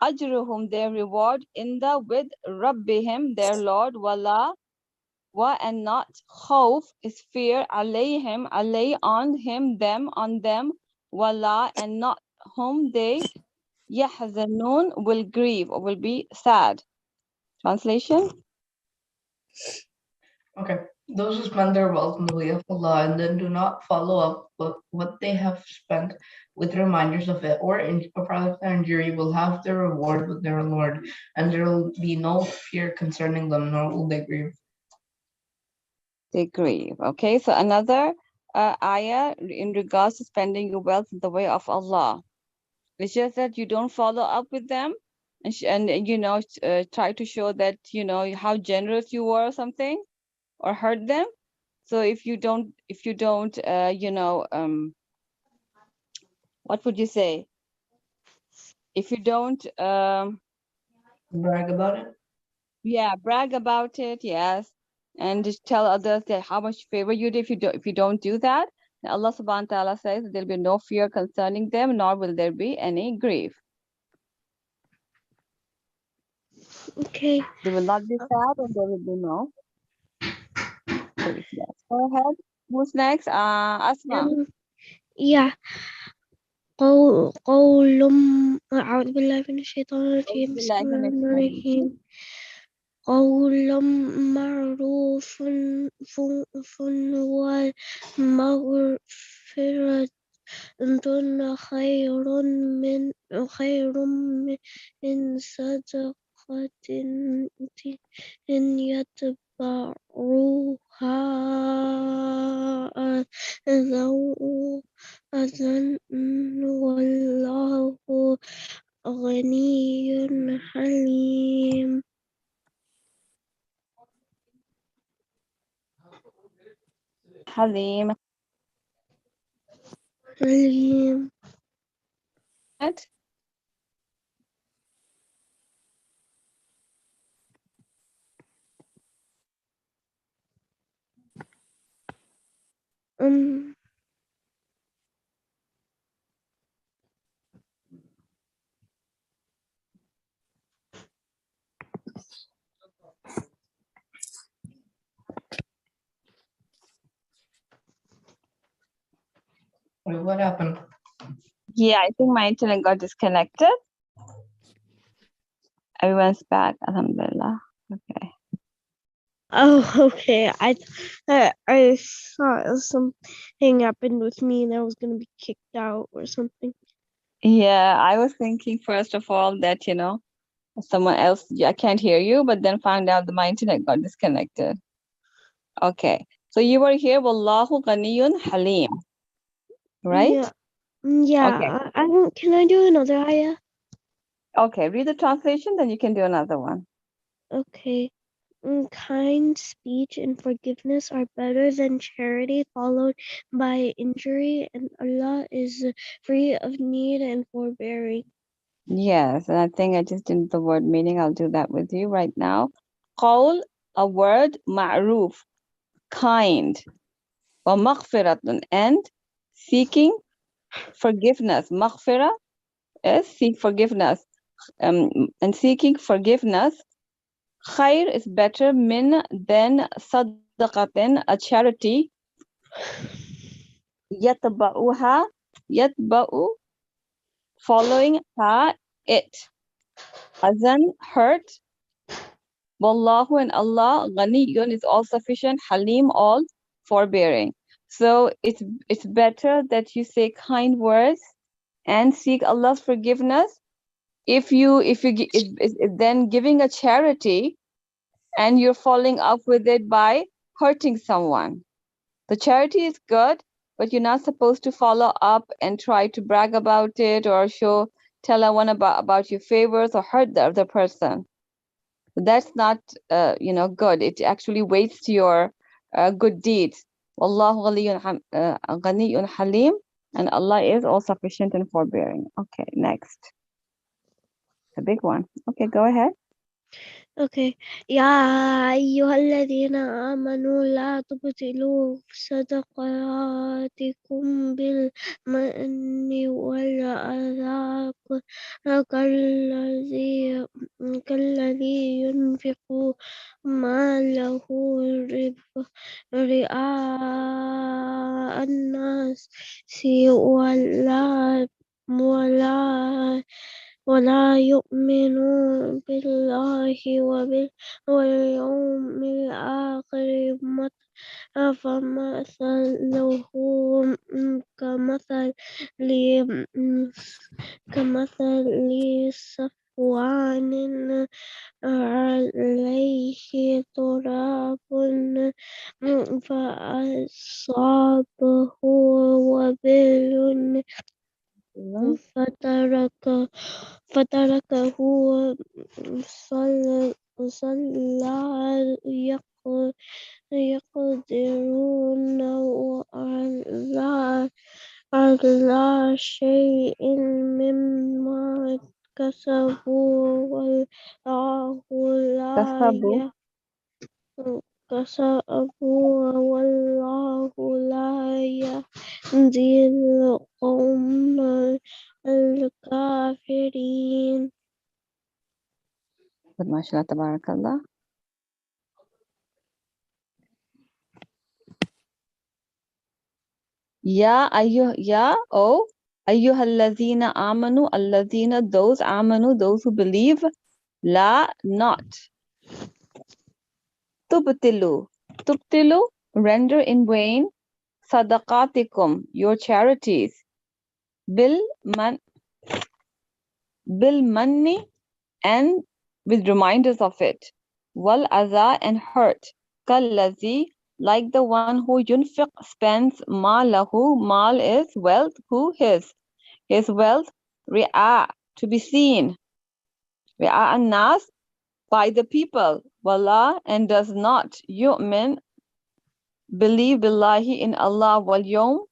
Ajruhum, their reward. Inda, with Rabbihim, their Lord. Wala, wa, and not. Khawf is fear. Alayhim, alay, on him, them, on them. Wala, and not whom, they. Yahzanun, will grieve or will be sad. Translation? Okay. Those who spend their wealth in the way of Allah and then do not follow up what they have spent with reminders of it or injury will have their reward with their Lord, and there will be no fear concerning them, nor will they grieve. They grieve. Okay, so another ayah in regards to spending your wealth in the way of Allah. It's just that you don't follow up with them and try to show that, how generous you were or something, or hurt them. So if you don't, what would you say? If you don't, Brag about it? yeah, brag about it, yes. And just tell others that how much favor you did. If you don't do that, then Allah subhanahu wa ta'ala says there'll be no fear concerning them, nor will there be any grief. Okay. They will not be sad, and there will be no grief. Yes. Go ahead. Who's next? Asma. Yeah. قول أعوذ بالله من الشيطان الرجيم بسم الله الرحمن الرحيم قول معروف والمغفرة خير من صدقة يتبعها أذى والله حليم. عليم. Um, Wait, what happened? Yeah, I think my internet got disconnected. Everyone's back, alhamdulillah. Okay. oh, okay. I thought something happened with me and I was gonna be kicked out or something. Yeah, I was thinking first of all that, someone else, I can't hear you, but then found out that my internet got disconnected. Okay. So you were here, Wallahu Ghaniyun Halim, right? Yeah. Yeah. Can I do another ayah? Okay, read the translation, then you can do another one. Okay. Kind speech and forgiveness are better than charity followed by injury, and Allah is free of need and forbearing. Yes, and I think I just did the word meaning. I'll do that with you right now. Qawl, a word, ma'roof, kind. Wa maghfiratun, and seeking forgiveness. Maghfira is seek forgiveness. And seeking forgiveness. Khair is better min than sadaqatin, a charity. Yatba'uha, yatba'u, following ha, it. Azan, hurt. Wallahu, and Allah, Ghaniyun is all sufficient, Halim, all forbearing. So it's better that you say kind words and seek Allah's forgiveness. If then giving a charity and you're following up with it by hurting someone. The charity is good, but you're not supposed to follow up and try to brag about it or tell everyone about your favors or hurt the other person. That's not good. It actually wastes your good deeds. Wallahu ghaniyun halim, and Allah is all sufficient and forbearing. Okay, next. The big one. Okay, go ahead. Okay. يا أيها الذين آمنوا لا تبطلوا صدقاتكم بالمن والأذى كالذي ينفق ماله رئاء الناس ولا يؤمنون بالله واليوم الآخر فمثله كمثل صفوان عليه تراب فأصابه وبل فتركه صلى يقدرون على شيء مما كسبوا والله لا يهدي القوم الكافرين. MashaAllah, tabarakallah. Ayyuhallazina amanu, allazina, those amanu, those who believe, la, not. Tubtilu, render in vain, sadaqatikum, your charities, bil manni, and with reminders of it, wal adha, and hurt, kallazi, like the one who yunfiq, spends, malahu, mal is wealth, who his wealth, ri'a, to be seen, ri'a an-nas, by the people, wala, and does not, yu'min, believe billahi in Allah wal yawm,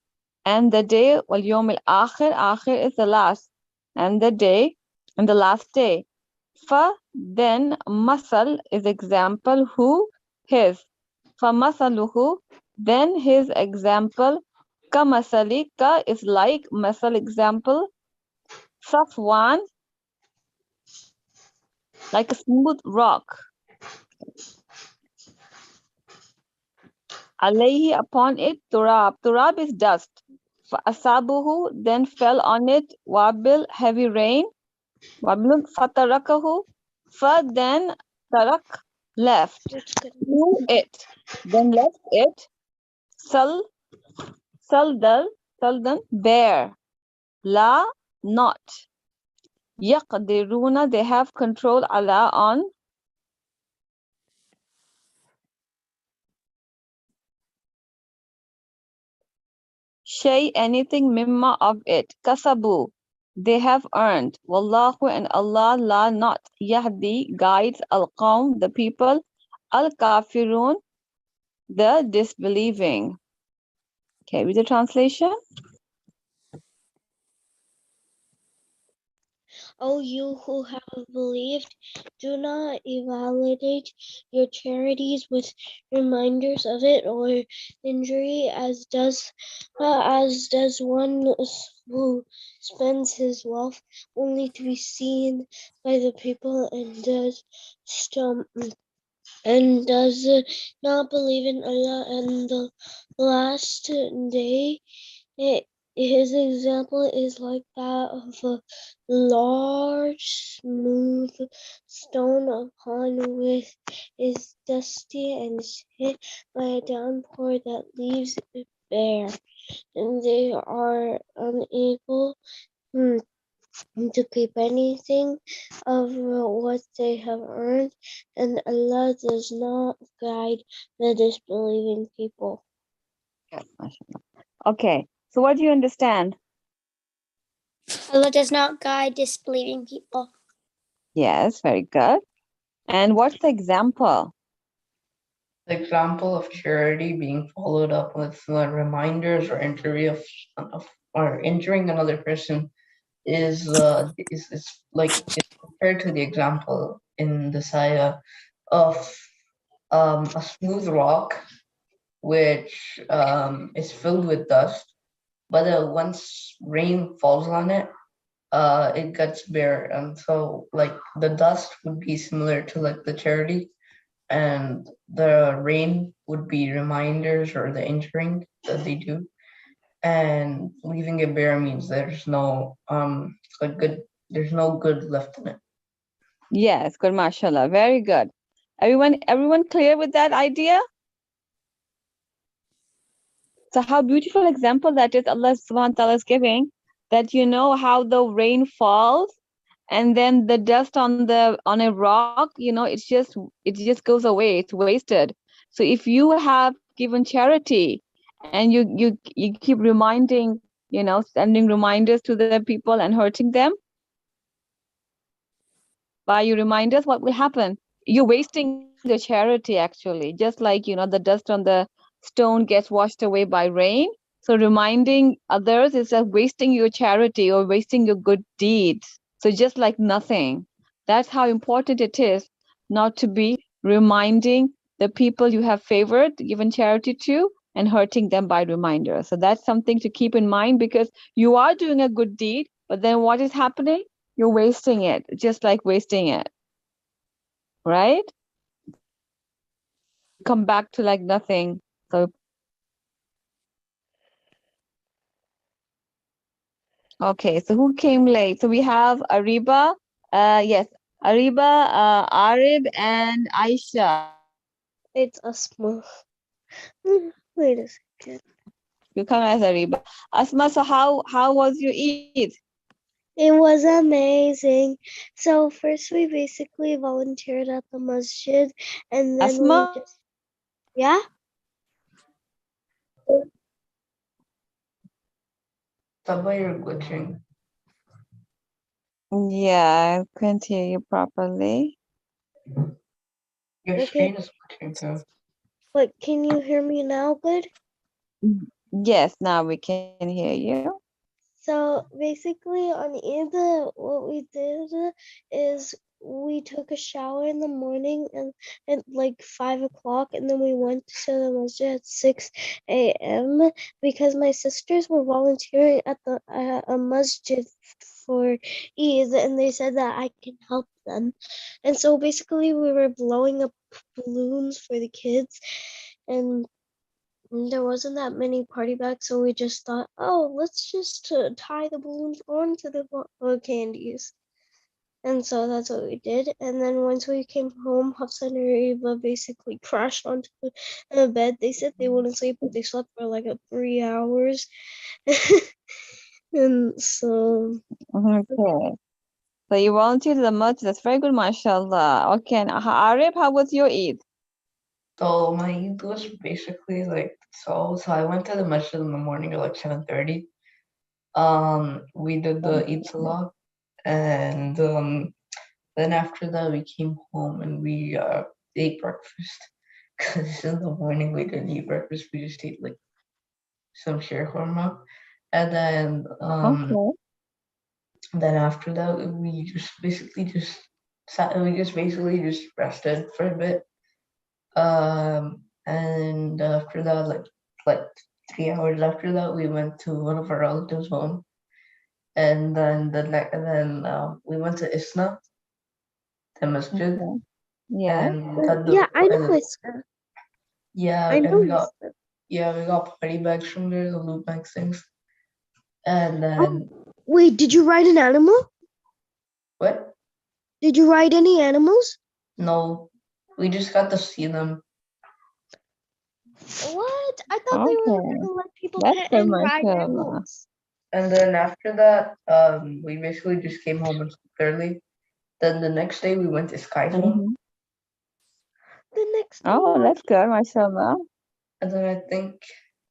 and the day, wal yawm al akhir, akhir is the last, and the day, and the last day. Fa, then, masal is example, who, his. Fa masaluhu, then his example, ka masali, ka is like, masal example, Safwan, like a smooth rock. Alayhi, upon it, turab. Turab is dust. Asabuhu, then fell on it, wabil, heavy rain. Wabilun, fatarakahu, fa, then tarak, left. Who, it, then left it. Sal, saldal, saldan, bear. La, not. Yaqdiruna, they have control, ala, on. Shay, anything, mimma, of it. Kasabu, they have earned. Wallahu, and Allah, la, not. Yahdi, guides. Al-Qawm, the people. Al-Kafirun, the disbelieving. Okay, read the translation. O you who have believed, do not invalidate your charities with reminders of it or injury, as does one who spends his wealth only to be seen by the people and does not believe in Allah and the last day. His example is like that of a large, smooth stone upon which is dusty and is hit by a downpour that leaves it bare, and they are unable to keep anything of what they have earned, and Allah does not guide the disbelieving people. Yes, mashallah. Okay, so what do you understand? Allah does not guide disbelieving people. Yes, very good. And what's the example? The example of charity being followed up with reminders or or injuring another person is like it's compared to the example in the Saya of a smooth rock which is filled with dust, but once rain falls on it, it gets bare, and so like the dust would be similar to like the charity, and the rain would be reminders or the injuring that they do, and leaving it bare means there's no there's no good left in it. Yes, good, mashallah. Very good. Everyone clear with that idea? So how beautiful example that is Allah subhanahu wa ta'ala is giving, that you know how the rain falls and then the dust on a rock, you know, it just goes away, it's wasted. So if you have given charity and you keep reminding, you know, sending reminders to the people and hurting them by your reminders, what will happen? You're wasting the charity actually, just like, you know, the dust on the stone gets washed away by rain. So reminding others is like wasting your charity or wasting your good deeds. So just like nothing. That's how important it is not to be reminding the people you have favored, given charity to, and hurting them by reminders. So that's something to keep in mind, because you are doing a good deed, but then what is happening? You're wasting it, just like wasting it. Right? Come back to like nothing. So okay, so who came late? So we have Ariba, yes, Ariba, Arib, and Aisha. It's Asma. Wait a second. You come as Ariba. Asma, so how was your Eid? It was amazing. So first we basically volunteered at the masjid, and then Asma? we just yeah. Sabah, you're glitching. Yeah, I couldn't hear you properly. Your Okay. screen is glitching too. But can you hear me now good? Yes, now we can hear you. So basically on Eid, what we did is we took a shower in the morning and at like 5 o'clock, and then we went to the masjid at 6 a.m. because my sisters were volunteering at the a masjid for Eid, and they said that I can help them. And so basically we were blowing up balloons for the kids, and there wasn't that many party bags, so we just thought, oh, let's just tie the balloons onto the candies. And so that's what we did. And then once we came home, Hafsa and Eva basically crashed onto the bed. They said they wouldn't sleep, but they slept for like 3 hours. And so, Okay. So you volunteered at the masjid. That's very good, mashallah. Okay, and Arif, how was your Eid? So my Eid was basically like so I went to the masjid in the morning at like 7:30. We did the Eid Salah, and then after that we came home and we ate breakfast. Cause in the morning we didn't eat breakfast. We just ate like some shawarma, and Okay. then after that we just basically just sat. We just basically just rested for a bit. And after that, like 3 hours after that, we went to one of our relatives' home, and then we went to Isna, the masjid, Okay. Yeah. and got yeah, I know and, it's. yeah, I and know we got it's. we got party bags from there, the loot bags things, and then Oh, wait, did you ride an animal? what? Did you ride any animals? No, we just got to see them. What? I thought they were Okay. gonna let people That's pet good, and ride mashallah. animals. And then after that, we basically just came home and slept early. Then the next day we went to Sky Zone. Mhm. The next Oh, one. that's good, mashallah. And then I think,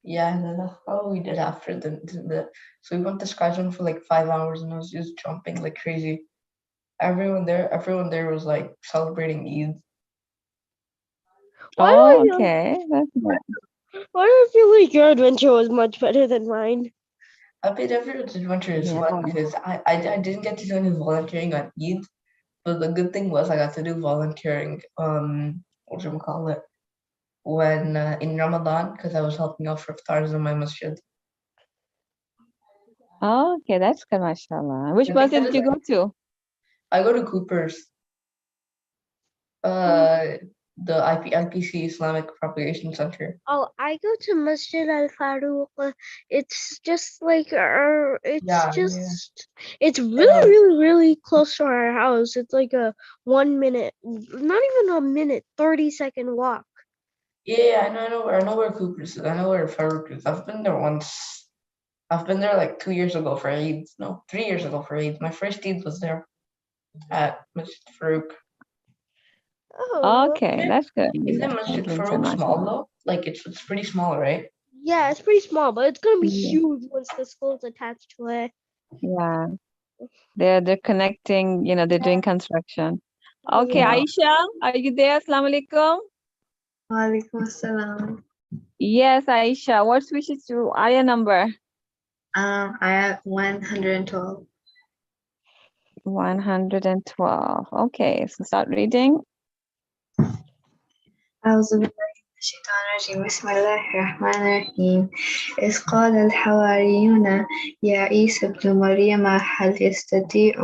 yeah, and then that's all we did after so we went to Sky Zone for like 5 hours and I was just jumping like crazy. Everyone there was like celebrating Eid. Why do Oh, I feel? okay. That's good. Why do I feel like your adventure was much better than mine? I bet everyone's adventure is Yeah. fun because I didn't get to do any volunteering on Eid, but the good thing was I got to do volunteering what do you call it, when in Ramadan, because I was helping out for iftars in my masjid. Oh, okay, that's good, mashallah. Which I think masjid that did is you go to? I go to Cooper's. The IPC Islamic Propagation Center. Oh, I go to Masjid Al Farouk. It's just like Yeah. it's Yeah. really close to our house. It's like a 1 minute, not even a minute, 30-second walk. Yeah, I know where Cooper's is. I know where Farouk is. I've been there once. I've been there like 2 years ago for Eid. No, 3 years ago for Eid. My first Eid was there at Masjid Farouk. Oh, Okay, that's good. Isn't That's Masjid good, Farouk small mashallah. though? Like it's pretty small, right? yeah, it's pretty small, but it's gonna be Yeah. huge once the school's attached to it. Yeah. They're connecting, they're doing construction. Okay, Yeah. Aisha, are you there? Assalamu alaikum. Walaikum assalam. Yes, Aisha. What switches to ayah number? I have 112. 112. Okay, so start reading. أعوذ بالله من الشيطان الرجيم بسم الله الرحمن الرحيم إذ قال الحواريون يا عيسى ابن مريم هل يستطيع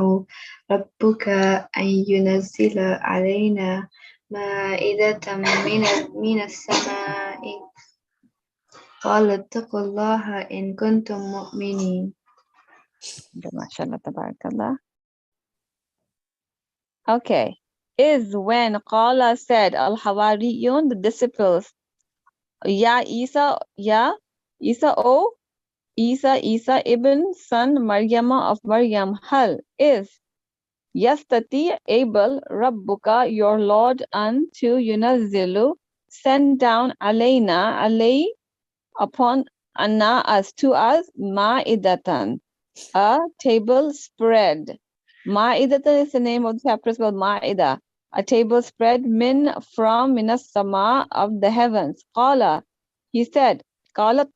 ربك أن ينزل علينا مائدة من السماء قال اتقوا الله إن كنتم مؤمنين. MashaAllah, tabarakallah. Okay. Is when Qala said Al-Hawariyun, the disciples, Ya Isa, O Isa ibn son Maryama of Maryam, Hal is Yastati able Rabbuka, your Lord, unto Yunazzilu, send down alayna, alay, upon anna, us, to us, ma'idatan, a table spread. Ma'idatan is the name of the chapter called Ma'idah. a table spread from minas sama of the heavens. Qala, he said, qalat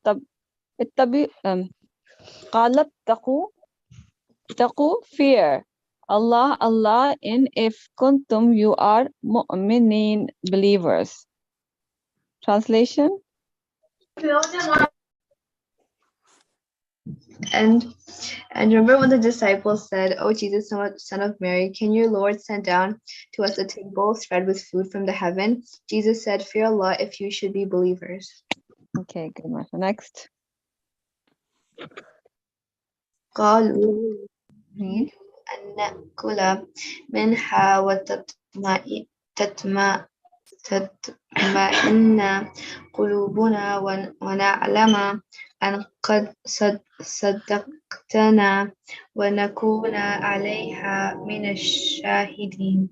taqu, fear. Allah, Allah, in if kuntum, you are mu'minin, believers. Translation? And remember when the disciples said, "O Jesus, son of Mary, can your Lord send down to us a table spread with food from the heaven?" Jesus said, "Fear Allah if you should be believers." Okay, good. Masha. Next. قالوا نريد أن نأكل منها تطمئن قلوبنا ونعلم أن قد صدقتنا ونكون عليها من الشاهدين.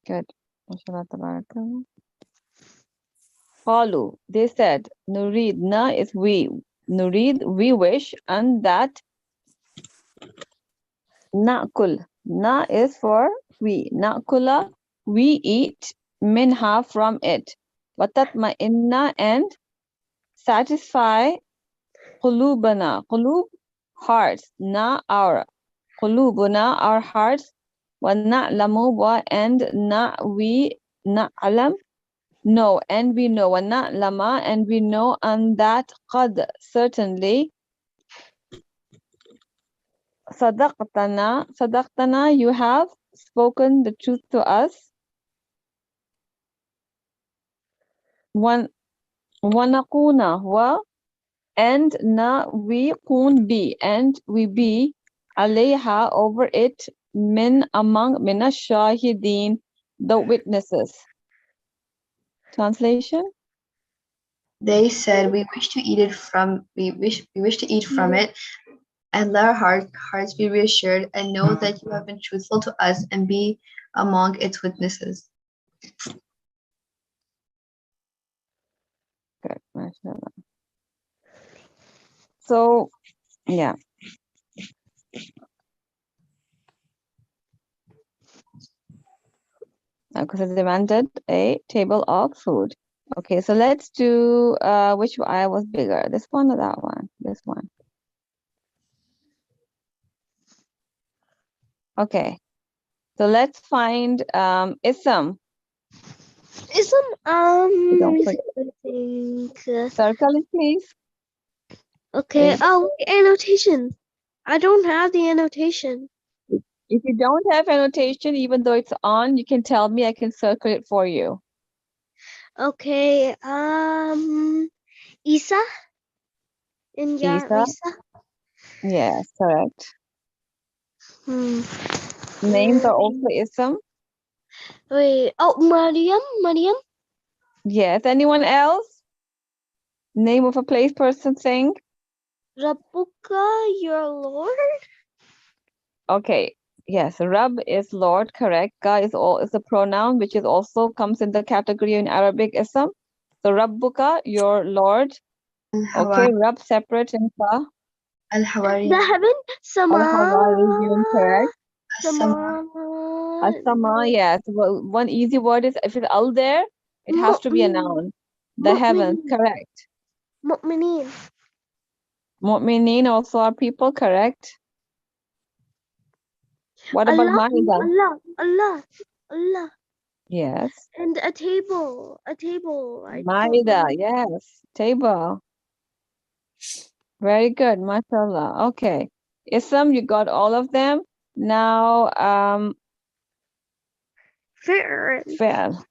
Good. MashaAllah, tabarakallah. Qalu, they said, Nurid, na is we. Nurid, we wish, and that na'kul. Na is for we. Na'kula, we eat, minha from it. Watatma'inna, and satisfy qulubana. Qulub, hearts. Na, our. Qulubuna, our hearts. Wa na'lamu, wa, and na, we, na'lam, no, and we know, wa na'lama, and we know, and that qad, certainly, sadaqtana, you have spoken the truth to us. Wanakuna, wa, and na, we kun be, and we be, alayha, over it, among minashahideen, the witnesses. Translation? They said, "We wish to eat it from it, and let our hearts be reassured, and know that you have been truthful to us, and be among its witnesses." Good, mashallah. So, yeah. Because they demanded a table of food. Okay, so let's do which eye was bigger, this one or that one? This one. Okay, so let's find ism. Ism, Don't forget. I think. Circle it, please. Okay. Wait. Oh, annotation. I don't have the annotation. If you don't have annotation, even though it's on, you can tell me, I can circle it for you. Okay. Isa and Isa? Yarisa. Yes, correct. Hmm. Names are also ism. Wait. Oh, Mariam. Yes, anyone else? Name of a place, person, thing? Rabuka, your Lord. Okay, yes, Rab is Lord, correct. Ka is a pronoun which is also comes in the category in Arabic ism. So Rabbuka, your Lord. Okay, Rab separate in Ka. Al-Hawari. The heaven. Sama. Al-Hawariyun, correct. Sama. As-sama, yes. Well, one easy word is if it's al there, it has to be a noun. The heavens, correct. Mu'minin. Mu'minin also are people, correct. What about Ma'idah? Allah. Yes. And a table. Ma'idah, yes. Table. Very good, mashallah. Okay. Ism, you got all of them. Now, Fair. fi'l.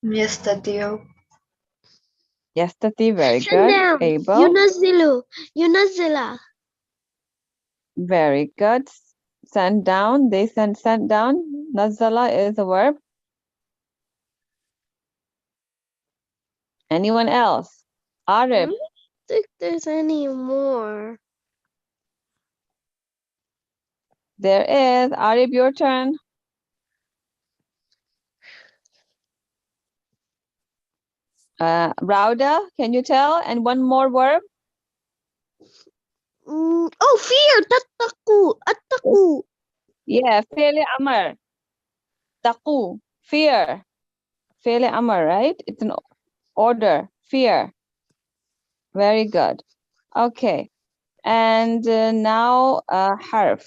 يستطيع. Yastati, very Send good. down. Able, Yunazila. very good. Send down, they sent down. Nazala is a verb. Anyone else? Arif, I don't think there's any more. there is. Arif, your turn. Rauda, can you tell? And one more verb. Oh, fear. Tattaku. Attaku. Yeah, فعل أمر. تقو, fear. فعل أمر, right? It's an order, fear. Very good. Okay. And now حرف.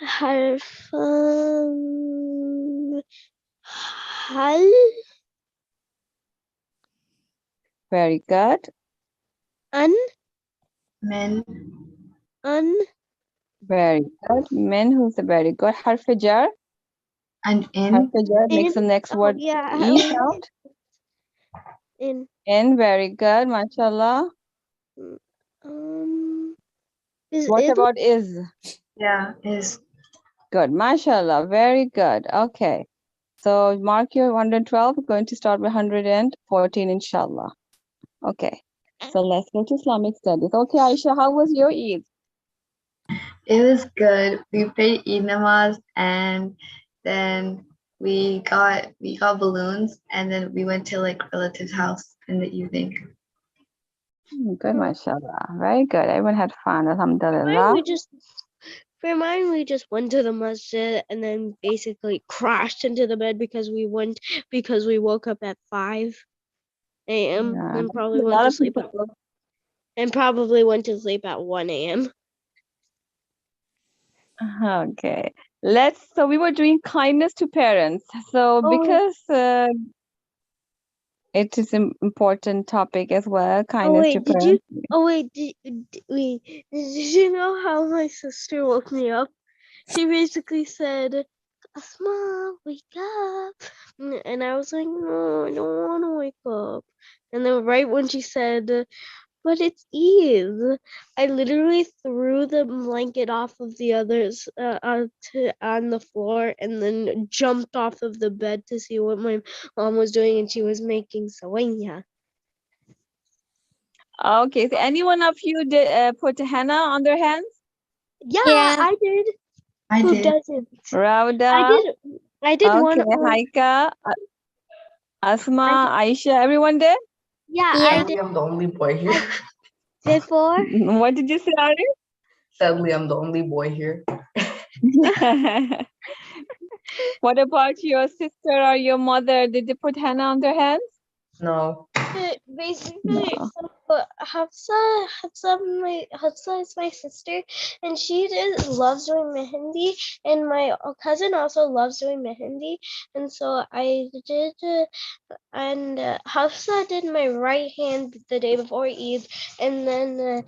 حرف هل Very good. أن من أن Very good. من, who's the very good. حرف جر. and حرف in جر makes the next oh word yeah E sound. In, very good. MashaAllah. is What it about is? yeah is Good. MashaAllah. Very good. Okay. So mark your 112. We're going to start with 114, inshallah. Okay. So let's go to Islamic studies. Okay, Aisha, how was your Eid? it was good. We prayed Eid namaz and then we got balloons and then we went to like relatives' house in the evening. Good, mashallah. Very good. Everyone had fun, mine alhamdulillah. we just went to the masjid and then basically crashed into the bed because we woke up at 5 a.m. Yeah. and probably A went lot to of sleep people. at 1 a.m. Okay. So we were doing kindness to parents. So Oh, because it is an important topic as well, kindness to parents. Did you know how my sister woke me up? She basically said, Asma, wake up. And I was like, no, I don't want to wake up. And then right when she said, but it's Eve, I literally threw the blanket off of the others on the floor and then jumped off of the bed to see what my mom was doing, and she was making sawanya. Okay. So any one of you did put henna on their hands? Yeah, Yeah. I did. I Who did. doesn't? Rauda. I did one Okay. on. Haika, Asma, Aisha, everyone did? Yeah, Yeah. I Sadly, did. I'm the only boy here. Did 4. What did you say, Arif? Sadly, I'm the only boy here. What about your sister or your mother? Did they put henna on their hands? No. Basically, No. so Hafsa is my sister, and loves doing mehendi, and my cousin also loves doing mehendi, and so I did, and Hafsa did my right hand the day before Eid, and then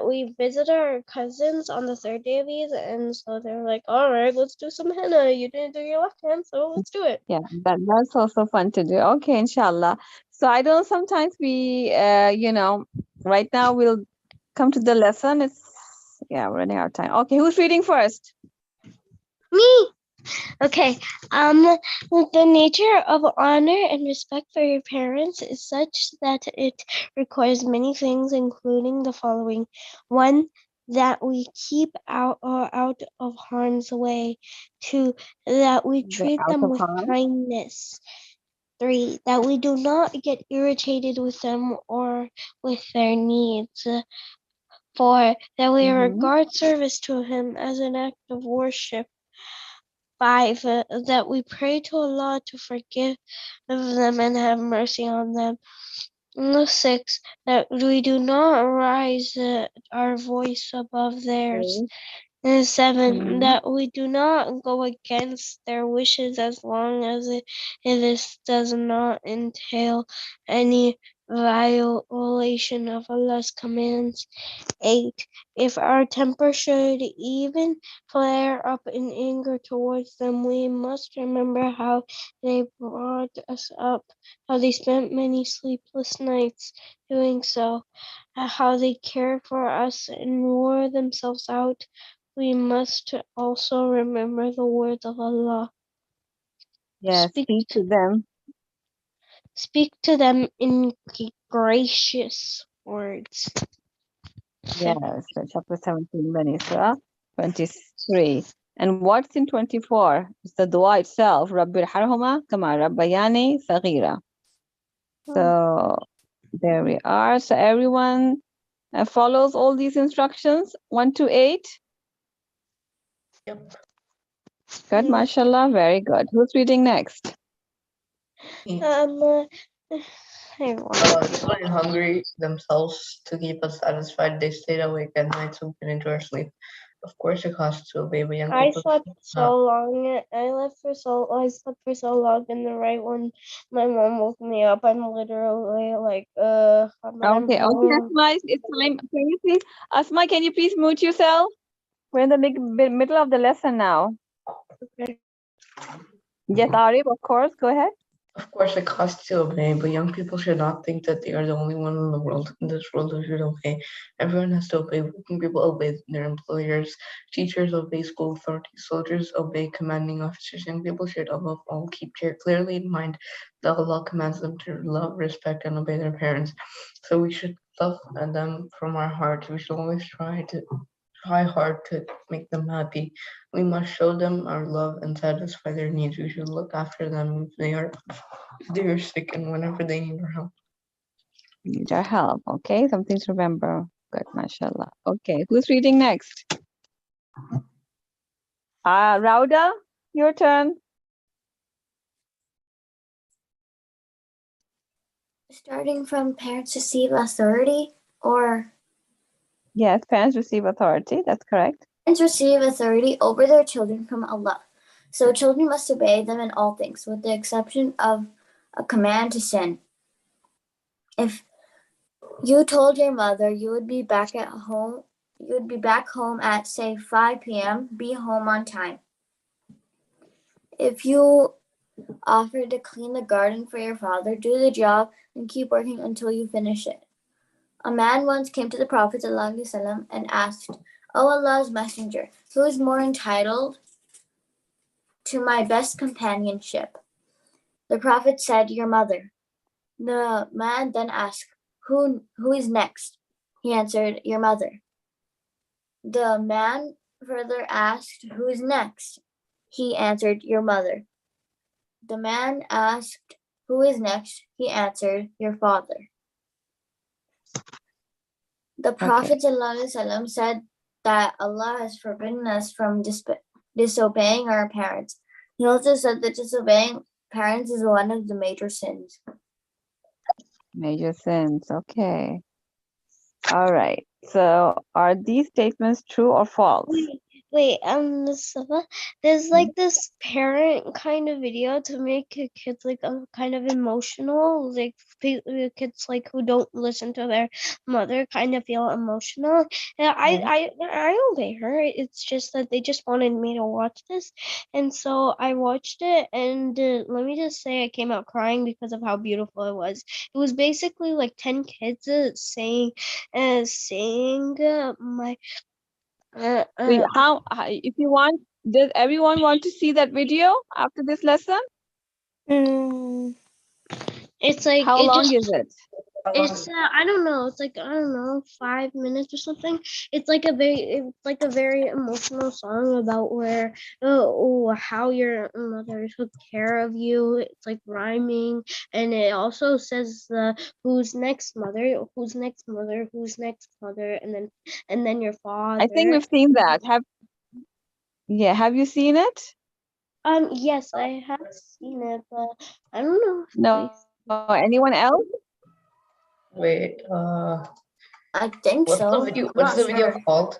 we visited our cousins on the third day of Eid, and so they're like, all right, let's do some henna. You didn't do your left hand, so let's do it. Yeah, that's also fun to do. Okay, inshallah. So I don't sometimes we right now we'll come to the lesson. We're running out of time. Okay, who's reading first? Me. Okay. The nature of honor and respect for your parents is such that it requires many things, including the following: 1, that we keep out of harm's way. 2, that we treat Out them of with harm. kindness. 3, that we do not get irritated with them or with their needs. 4, that we regard service to him as an act of worship. 5, that we pray to Allah to forgive them and have mercy on them. 6, that we do not raise our voice above theirs. And 7, that we do not go against their wishes as long as it does not entail any violation of Allah's commands. 8, if our temper should even flare up in anger towards them, we must remember how they brought us up, how they spent many sleepless nights doing so, how they cared for us and wore themselves out. We must also remember the words of Allah. Yes, speak to them. Speak to them in gracious words. Yes, so chapter 17, Bani Isra, 23. And what's in 24? It's the dua itself. Rabbi irhamhuma kama rabbayani saghira. So there we are. So everyone and follows all these instructions, 1 to 8? Yep. Good, Yeah. mashallah, very good. Who's reading next? Despite hungry themselves to keep us satisfied, they stayed awake at night to get into our sleep. Of course, it costs to obey, but young I people slept should so not. long. I slept for so long, and then right when my mom woke me up, I'm literally like, but I'm Okay, home. Asma, it's time. Can you please, Asma, can you please mute yourself? We're in the middle of the lesson now. Okay. Yes, Arif, of course, go ahead. Of course, it costs to obey, but young people should not think that they are the only one in the world, in this world, who should obey. Everyone has to obey. Working people obey their employers. Teachers obey school authorities. Soldiers obey commanding officers. Young people should, above all, keep clearly in mind that Allah commands them to love, respect, and obey their parents. So we should love them from our hearts. We should always try hard to make them happy. We must show them our love and satisfy their needs. We should look after them if they are sick and whenever they need our help. Need our help, okay? Something to remember. Good, mashallah. Okay, who's reading next? Rauda, your turn. Starting from parents receive authority, or Yes, parents receive authority. That's correct. parents receive authority over their children from Allah. So children must obey them in all things, with the exception of a command to sin. If you told your mother you would be back home at, say, 5 p.m., be home on time. If you offered to clean the garden for your father, do the job and keep working until you finish it. A man once came to the Prophet ﷺ and asked, "O Allah's Messenger, who is more entitled to my best companionship?" The Prophet said, "Your mother." The man then asked, Who is next?" He answered, "Your mother." The man further asked, "Who is next?" He answered, "Your mother." The man asked, "Who is next?" He answered, "Your father." The Prophet ﷺ said that Allah has forbidden us from disobeying our parents. He also said that disobeying parents is one of the major sins. Major sins, okay. All right. So are these statements true or false? Wait, Mustafa, there's like this parent kind of video to make kids like kind of emotional, like kids like who don't listen to their mother kind of feel emotional. And I obey her. It's just that they just wanted me to watch this, and so I watched it. And let me just say, I came out crying because of how beautiful it was. It was basically like 10 kids saying my. Wait, if you want, does everyone want to see that video after this lesson? It's like How long is it? it's I don't know. It's like, I don't know, 5 minutes or something. It's like a very emotional song about where how your mother took care of you. It's like rhyming, and it also says who's next mother, who's next mother, who's next mother, and then your father. I think we've seen that. Have you seen it? Yes, I have seen it, but I don't know if No. Anyone else? Wait, I think what's so. the video? I'm What's not the video sure. called?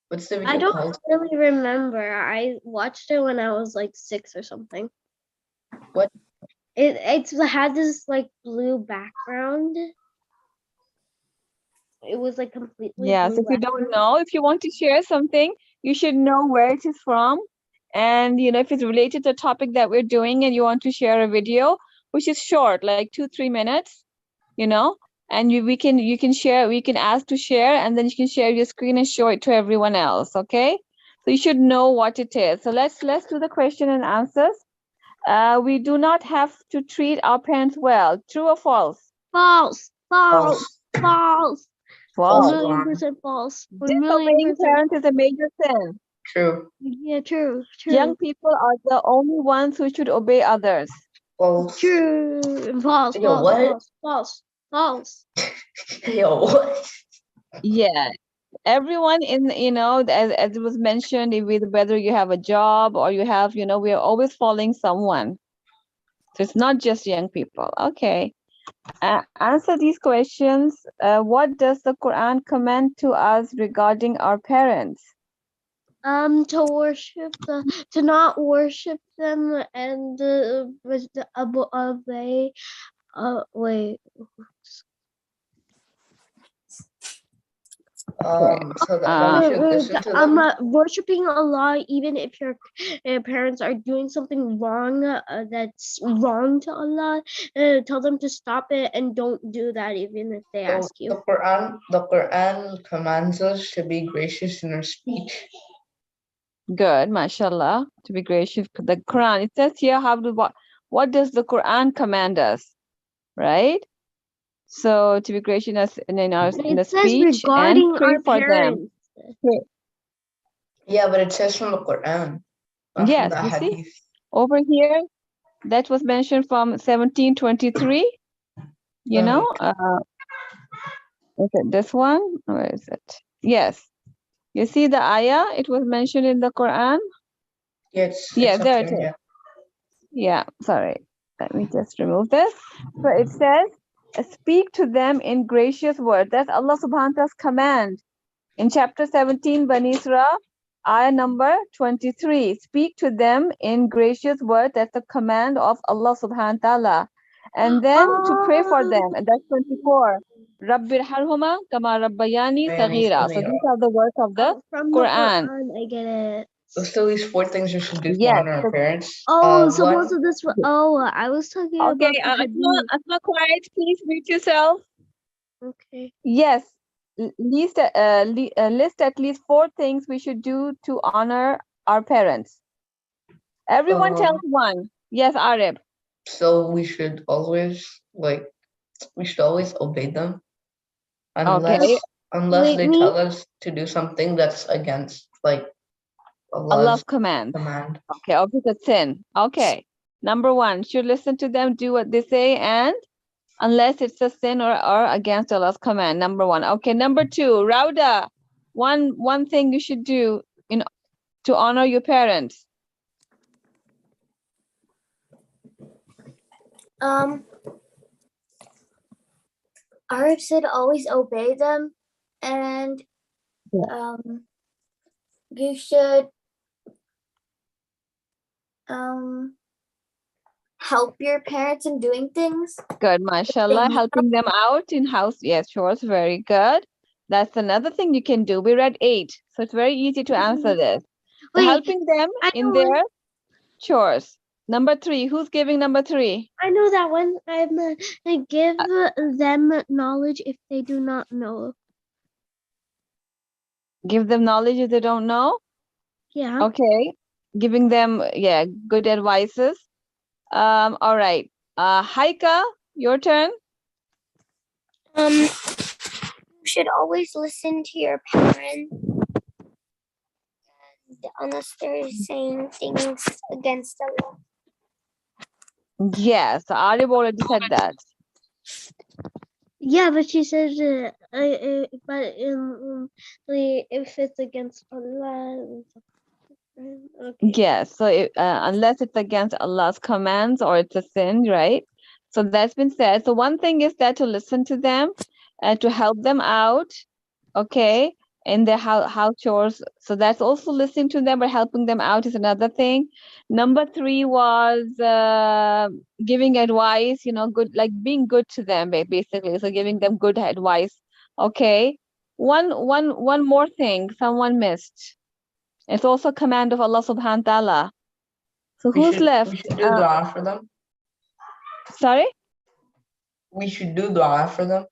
What's the I video don't called? really remember. I watched it when I was like 6 or something. What? It had this like blue background. It was like completely Yes, blue if you don't background. know, if you want to share something, you should know where it is from. And, if it's related to the topic that we're doing and you want to share a video, which is short, like 2-3 minutes, and you can share, we can ask to share, and then you can share your screen and show it to everyone else, okay? So you should know what it is. So let's do the question and answers. We do not have to treat our parents well. True or false? False. False. False. False. 1,000,000% false. Disobeying 1,000,000%. parents is a major sin. True. Yeah, true. Young people are the only ones who should obey others. False. True. False. Yo, what? False. Yo, what? Yeah, everyone in, as it was mentioned, whether you have a job or you have, we are always following someone. So it's not just young people. Okay. Answer these questions. What does the Quran command to us regarding our parents? To not worship them, and obey. Wait. So that we should listen to them. Worshiping Allah, even if your parents are doing something wrong, that's wrong to Allah, tell them to stop it and don't do that, even if they So ask you. the Quran commands us to be gracious in our speech. Good, mashallah, to be gracious. The Quran, it says here, what does the Quran command us, right? So to be gracious in the speech and pray for them. Yeah, but it says from the Quran, not Yes, from the you see, Hadith. over here, that was mentioned from 1723. You know, is it this one? Where is it? Yes. You see the ayah? It was mentioned in the Quran. Yes, Yeah, it's there up it there, is. Yeah, sorry. Let me just remove this. So it says, speak to them in gracious words. That's Allah subhanahu wa ta'ala's command. In chapter 17, Bani Isra, ayah number 23. Speak to them in gracious words. That's the command of Allah subhanahu wa ta'ala. And then to pray for them. And that's 24. Rabbir harhuma kama rabbayani saghira. So these are the words of the From Quran. the Quran, I get it. So still these 4 things we should do to Yes. honor our parents. So One, most of this. I was talking Okay, about the hadith. Asma, quiet. Please mute yourself. Okay. Yes. List at least 4 things we should do to honor our parents. Everyone tells one. Yes, Arif. so we should always obey them unless Wait, they me? tell us to do something that's against Allah's Allah's command. Okay, opposite sin. Okay. Number 1, should listen to them, do what they say, and unless it's a sin or against Allah's command. Number 1. Okay, number 2, Rauda. One thing you should do to honor your parents. Arif said always obey them, and you should help your parents in doing things. Good, mashallah. Helping them out in house. Yes, chores. Very good. That's another thing you can do. We read 8, so it's very easy to answer this. So Wait, helping them in their chores. Number 3, who's giving number 3? I know that one. I give them knowledge if they do not know. Give them knowledge if they don't know. Yeah. Okay. Giving them, good advices. All right. Haika, your turn. You should always listen to your parents, unless they're saying things against Allah. Yes, Arif already said that. Yeah, but she says, but if it's against Allah. Okay. Yes, so unless it's against Allah's commands or it's a sin, right? So that's been said. So one thing is that to listen to them and to help them out, okay, in their house chores. So that's also listening to them, but helping them out is another thing. Number 3 was giving advice, good, like being good to them, basically. So giving them good advice. Okay. One more thing someone missed. It's also a command of Allah subhanahu wa ta'ala. So who's left? We should do dua for them. Sorry? We should do dua for them.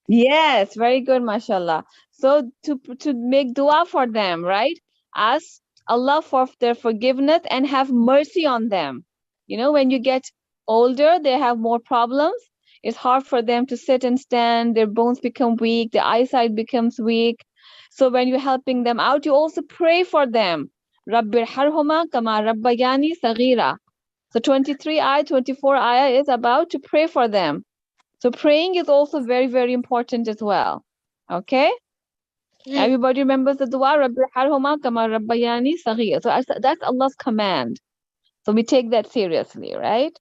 Yes, very good, mashallah. So to make dua for them, right? Ask Allah for their forgiveness and have mercy on them. When you get older, they have more problems. It's hard for them to sit and stand. Their bones become weak. Their eyesight becomes weak. So when you're helping them out, you also pray for them. Rabbir harhuma kama rabbayani saghira. So 23 ayah, 24 ayah is about to pray for them. So praying is also very, very important as well. Okay? Okay. Everybody remembers the dua, Rabbi Harhuma Kama Rabbayani Saghir. So that's Allah's command. So we take that seriously, right?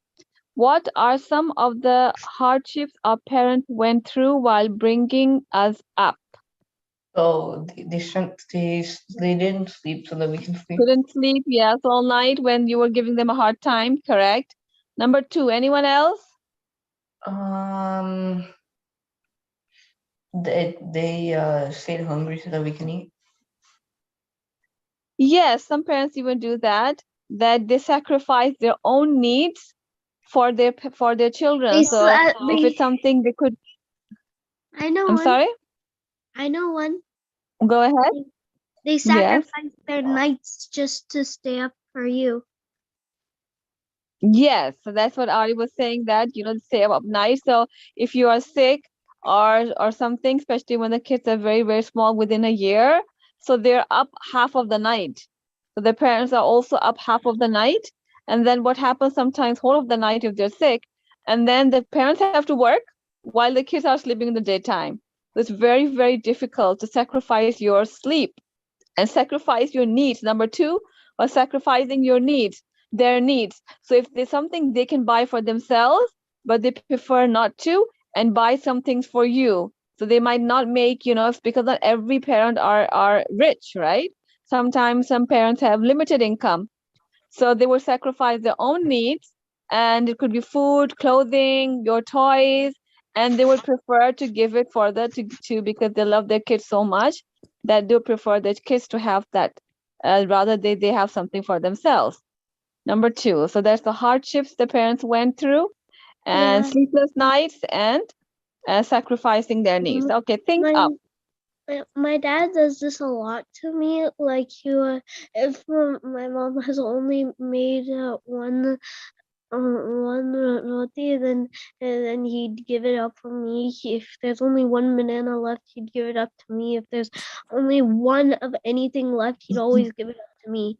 What are some of the hardships our parents went through while bringing us up? So they didn't sleep so that we can sleep. Couldn't sleep, yes, all night when you were giving them a hard time, correct? Number 2, anyone else? They stayed hungry so that we can eat. Yes, some parents even do that they sacrifice their own needs for their children. They So if it's something they could, I know I'm one. sorry, I know one. go ahead. They Yes. sacrifice their nights just to stay up for you. Yes, so that's what Ari was saying, that stay up night. So if you are sick or something, especially when the kids are very, very small within a year, so they're up half of the night. So the parents are also up half of the night. And then what happens sometimes whole of the night if they're sick, and then the parents have to work while the kids are sleeping in the daytime. So it's very, very difficult to sacrifice your sleep and sacrifice your needs. Number 2, or sacrificing your needs, their needs. So if there's something they can buy for themselves, but they prefer not to, and buy some things for you. So they might not make, because not every parent are rich, right? Sometimes some parents have limited income. So they will sacrifice their own needs, and it could be food, clothing, your toys, and they would prefer to give it further to because they love their kids so much that they prefer their kids to have that, rather they have something for themselves. Number 2, so that's the hardships the parents went through, and Yeah. sleepless nights, and sacrificing their needs. Okay, think My up. my dad does this a lot to me. Like if my mom has only made one roti, then he'd give it up for me. If there's only one banana left, he'd give it up to me. If there's only one of anything left, he'd always give it up to me.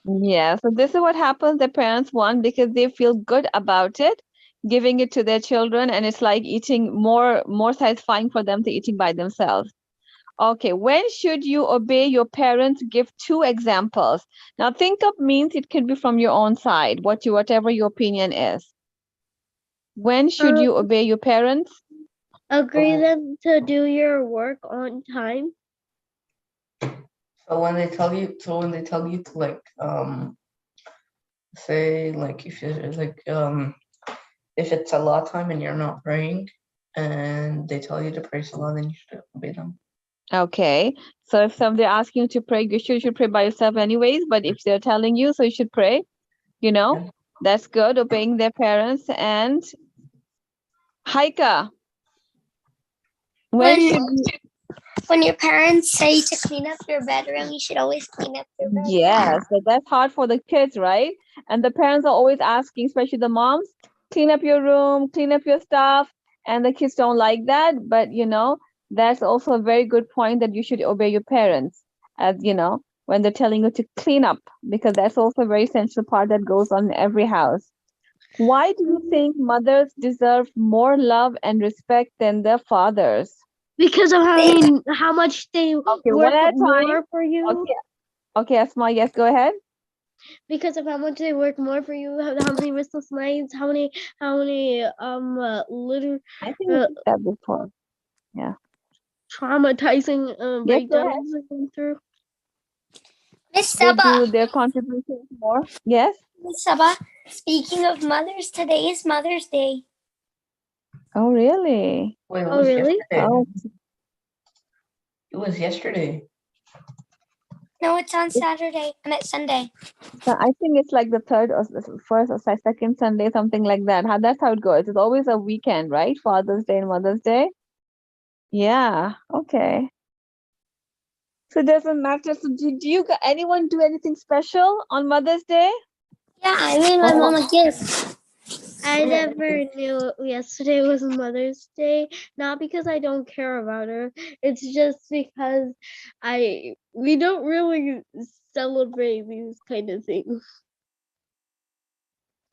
Yeah, so this is what happens. The parents want because they feel good about it, giving it to their children, and it's like eating more satisfying for them to eating by themselves. Okay, when should you obey your parents? Give 2 examples. Now think up means it could be from your own side, whatever your opinion is. When should you obey your parents? Agree So, them to do your work on time. so when they tell you to like say like if it's Allah time and you're not praying and they tell you to pray Salah, then you should obey them. Okay, so if they're asking you to pray, you should pray by yourself anyways, but if they're telling you, so you should pray, Yeah. that's good, obeying their parents. And Haika, when should you? When your parents say to clean up your bedroom, you should always clean up your bedroom. Yes, but that's hard for the kids, right? And the parents are always asking, especially the moms, clean up your room, clean up your stuff. And the kids don't like that. But, that's also a very good point that you should obey your parents, as, when they're telling you to clean up, because that's also a very essential part that goes on in every house. Why do you think mothers deserve more love and respect than their fathers? Because of how much they Okay, work one at a time. more for you. Okay, Asma, yes, go ahead. Because of how much they work more for you, how many restless nights, how many little I think we did that before. Yeah. traumatizing Yes, go ahead. breakdowns they went through. Miss They Saba, do their contributions more. Yes. Miss Saba, speaking of mothers, today is Mother's Day. Oh, really? Wait, it Oh, was really? yesterday. Oh, It was yesterday. No, it's on Saturday. I meant Sunday. so I think it's like the third or the first or second Sunday, something like that. That's how it goes. It's always a weekend, right? Father's Day and Mother's Day. Yeah. Okay. So it doesn't matter. So anyone do anything special on Mother's Day? Yeah, I made my Oh. mom a gift. I never knew yesterday was Mother's Day. Not because I don't care about her. It's just because we don't really celebrate these kind of things.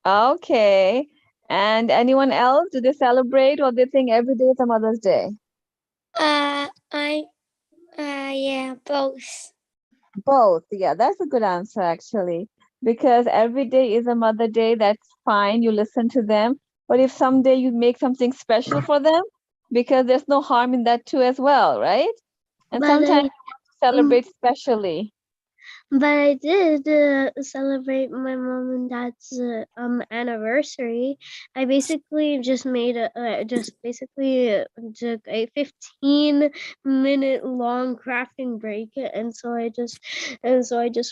Okay. And anyone else? Do they celebrate or they think every day is a Mother's Day? Yeah, both. Both. Yeah, that's a good answer actually. Because every day is a Mother Day, that's fine. You listen to them. But if someday you make something special for them, because there's no harm in that too as well, right? And But sometimes I celebrate specially. But I did celebrate my mom and dad's anniversary. I basically just made took a 15-minute long crafting break, and so I just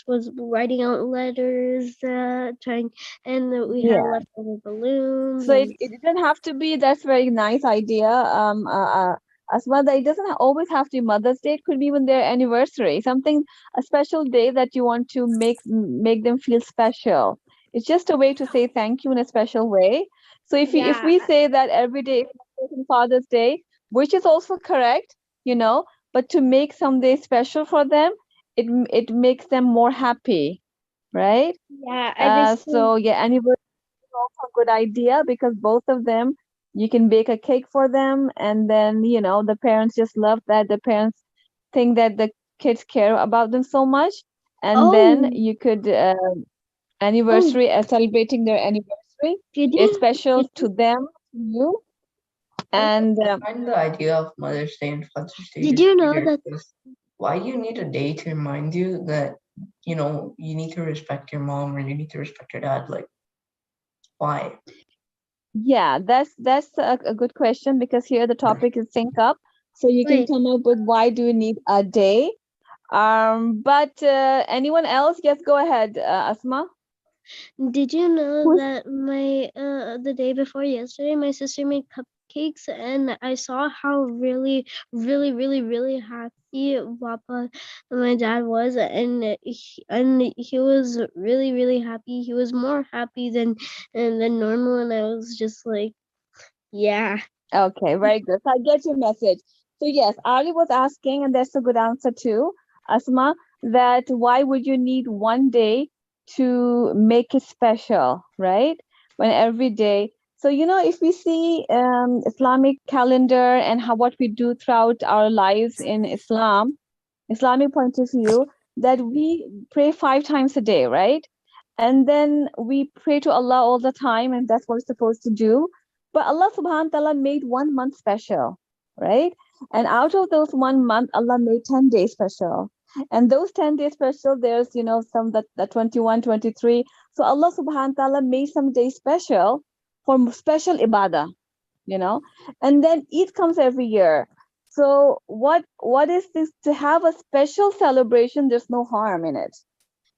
was writing out letters, trying, and we had Yeah. leftover balloons So and it didn't have to be, that's very nice idea. Asma, that it doesn't always have to be Mother's Day. It could be even their anniversary, something, a special day that you want to make them feel special. It's just a way to say thank you in a special way. So if yeah. we say that every day is Father's Day, which is also correct, but to make some day special for them, it makes them more happy, right? Yeah, I basically So yeah, anniversary also a good idea because both of them, you can bake a cake for them, and then the parents just love that. The parents think that the kids care about them so much, and then oh you could oh anniversary celebrating their anniversary did is you special did to them, to you, I and find the idea of Mother's Day and Father's Day did just you know weird that because why do you need a day to remind you that, you need to respect your mom or you need to respect your dad? Like, why? yeah, that's a good question because here the topic is sync up, so you can wait come up with why do you need a day. But anyone else? Yes, go ahead, Asma. Did you know Who's that the day before yesterday my sister made cupcakes and I saw how really happy Papa my dad was and he was really happy. He was more happy than normal and I was just like, yeah. Okay, very good. So I get your message. So yes, Ali was asking, and that's a good answer too, Asma, that why would you need one day to make it special, right? When every day. So if we see Islamic calendar and how what we do throughout our lives in Islamic point of view, that we pray 5 times a day, right? And then we pray to Allah all the time, and that's what we're supposed to do. But Allah subhanahu wa ta'ala made 1 month special, right? And out of those 1 month, Allah made 10 days special. And those 10 days special, there's, some that 21, 23. So Allah subhanahu wa ta'ala made some days special for special ibadah, you know. And then Eid comes every year. So what is this to have a special celebration? There's no harm in it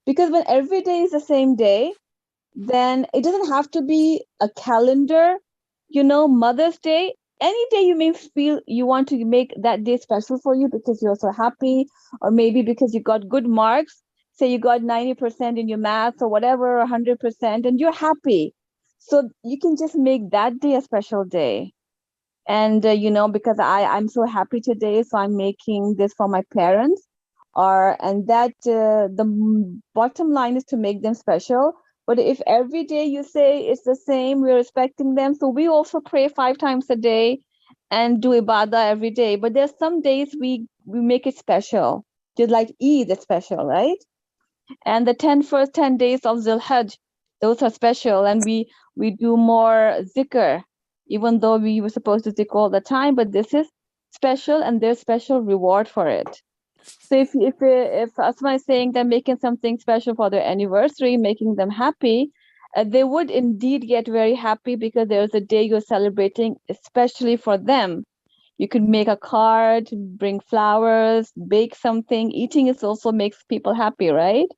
because when every day is the same day, then it doesn't have to be a calendar, Mother's Day. Any day you may feel you want to make that day special for you because you're so happy, or maybe because you got good marks. Say you got 90% in your math or whatever, 100%, and you're happy. So you can just make that day a special day. And because I'm so happy today, so I'm making this for my parents, and that bottom line is to make them special. But if every day you say it's the same, we're respecting them, so we also pray 5 times a day and do ibadah every day. But there's some days we make it special, just like Eid is special, right? And the first 10 days of Zulhajj, those are special, and we do more zikr, even though we were supposed to zikr all the time, but this is special and there's special reward for it. So if Asma is saying they're making something special for their anniversary, making them happy, they would indeed get very happy because there's a day you're celebrating especially for them. You could make a card, bring flowers, bake something. Eating is also makes people happy, right?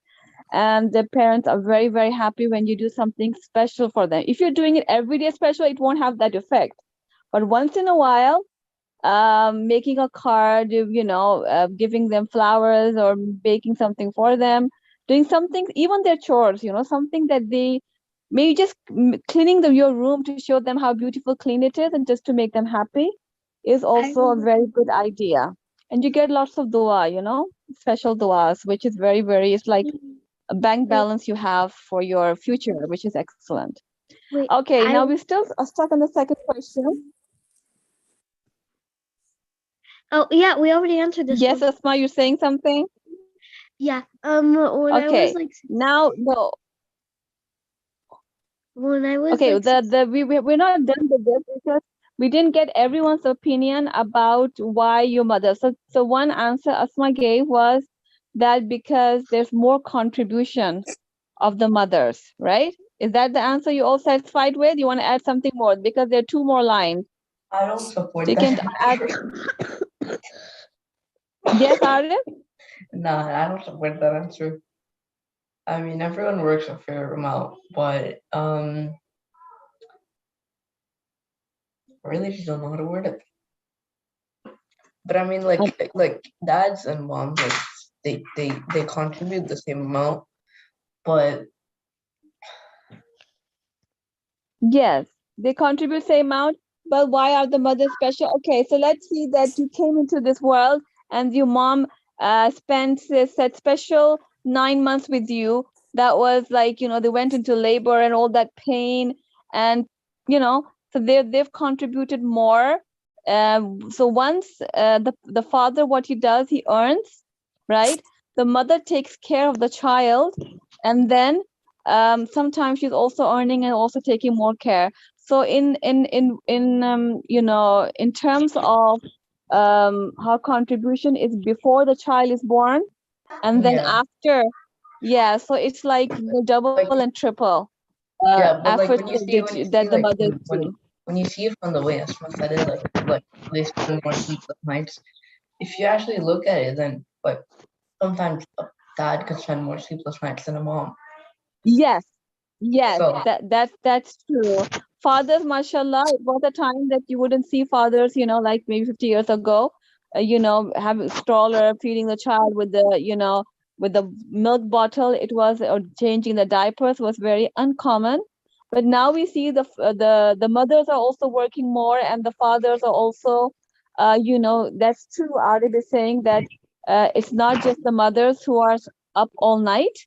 And the parents are very very happy when you do something special for them. If you're doing it every day special, it won't have that effect. But once in a while, making a card, giving them flowers or baking something for them, doing something, even their chores, something that they maybe just cleaning your room to show them how beautiful clean it is and just to make them happy is I also a very good idea. And you get lots of dua, special duas, which is very very, it's like a bank wait balance you have for your future, which is excellent. wait Okay, I now we're still stuck on the second question. Oh yeah, we already answered this Yes, one. Asma, you're saying something? Yeah. When I was Okay. like Now, no. when I was Okay, like we're not done with this because we didn't get everyone's opinion about why your mother. So one answer Asma gave was that because there's more contribution of the mothers, right? Is that the answer you all satisfied with? You want to add something more because there are two more lines. I don't So support you can that add. answer. Yes, Arif? Nah, I don't support that answer. I mean, everyone works a fair amount, but I really just don't know how to word it. But I mean, like dads and moms, like they contribute the same amount, but Yes, they contribute same amount, but why are the mothers special? Okay, so let's see that you came into this world and your mom spent that special 9 months with you. That was like, they went into labor and all that pain, and so they've contributed more. So once the father, what he does, he earns, right? The mother takes care of the child, and then sometimes she's also earning and also taking more care. So in terms of how contribution is before the child is born and then yeah, after, yeah, so it's like the double like and triple yeah, but like efforts that the mothers do. when you see it from the way Asma said it, like they spend more sleepless nights. If you actually look at it, then like sometimes a dad could spend more sleepless nights than a mom. Yes, yes, So that's true. Fathers, mashallah, it was a time that you wouldn't see fathers, like maybe 50 years ago, having stroller, feeding the child with with the milk bottle. It was, or changing the diapers was very uncommon. But now we see the mothers are also working more, and the fathers are also, that's true. Arif is saying that it's not just the mothers who are up all night,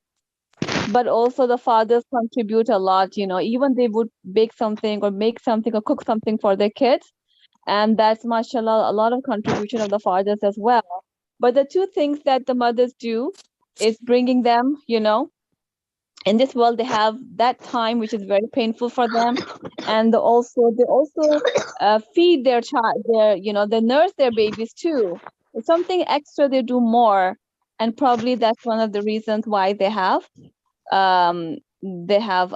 but also the fathers contribute a lot. Even they would bake something or make something or cook something for their kids, and that's, mashallah, a lot of contribution of the fathers as well. But the two things that the mothers do is bringing them, in this world. They have that time which is very painful for them, and they also feed their child, they nurse their babies too. It's something extra they do more, and probably that's one of the reasons why they have a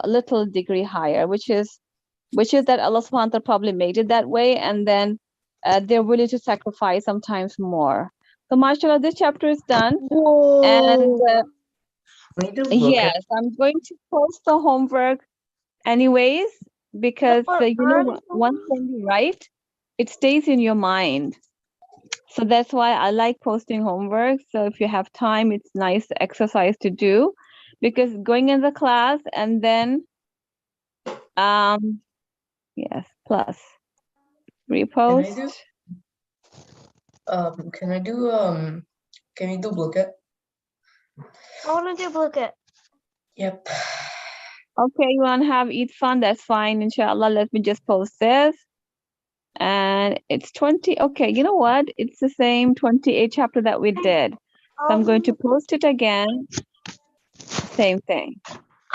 little degree higher, which is that Allah subhanahu wa ta'ala probably made it that way, and then they're willing to sacrifice sometimes more. So mashallah, this chapter is done, and whoa. we need to look at yes, I'm going to post the homework anyways, because once when you write, it stays in your mind. So that's why I like posting homework. So if you have time, it's nice exercise to do, because going in the class and then yes, plus can I repost. do can I do can you do look at? I want to do look at. Yep. Okay, you want to have eat fun? That's fine, inshallah. Let me just post this. And it's 20. Okay, you know what? It's the same 28 chapter that we did. So I'm going to post it again. Same thing.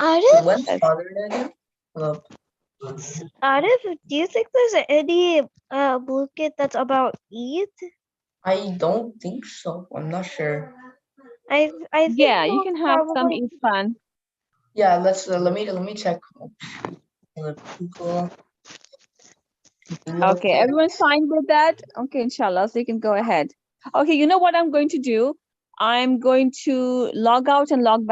Arif, When's That's, Father Day again? Look, Arif, do you think there's any look at that's about Eid? I don't think so. I'm not sure. I think yeah, you most can have some probably. eat fun. Yeah, let me check. People look Okay, at. everyone's fine with that? Okay, inshallah, so you can go ahead. Okay, you know what I'm going to do? I'm going to log out and log back.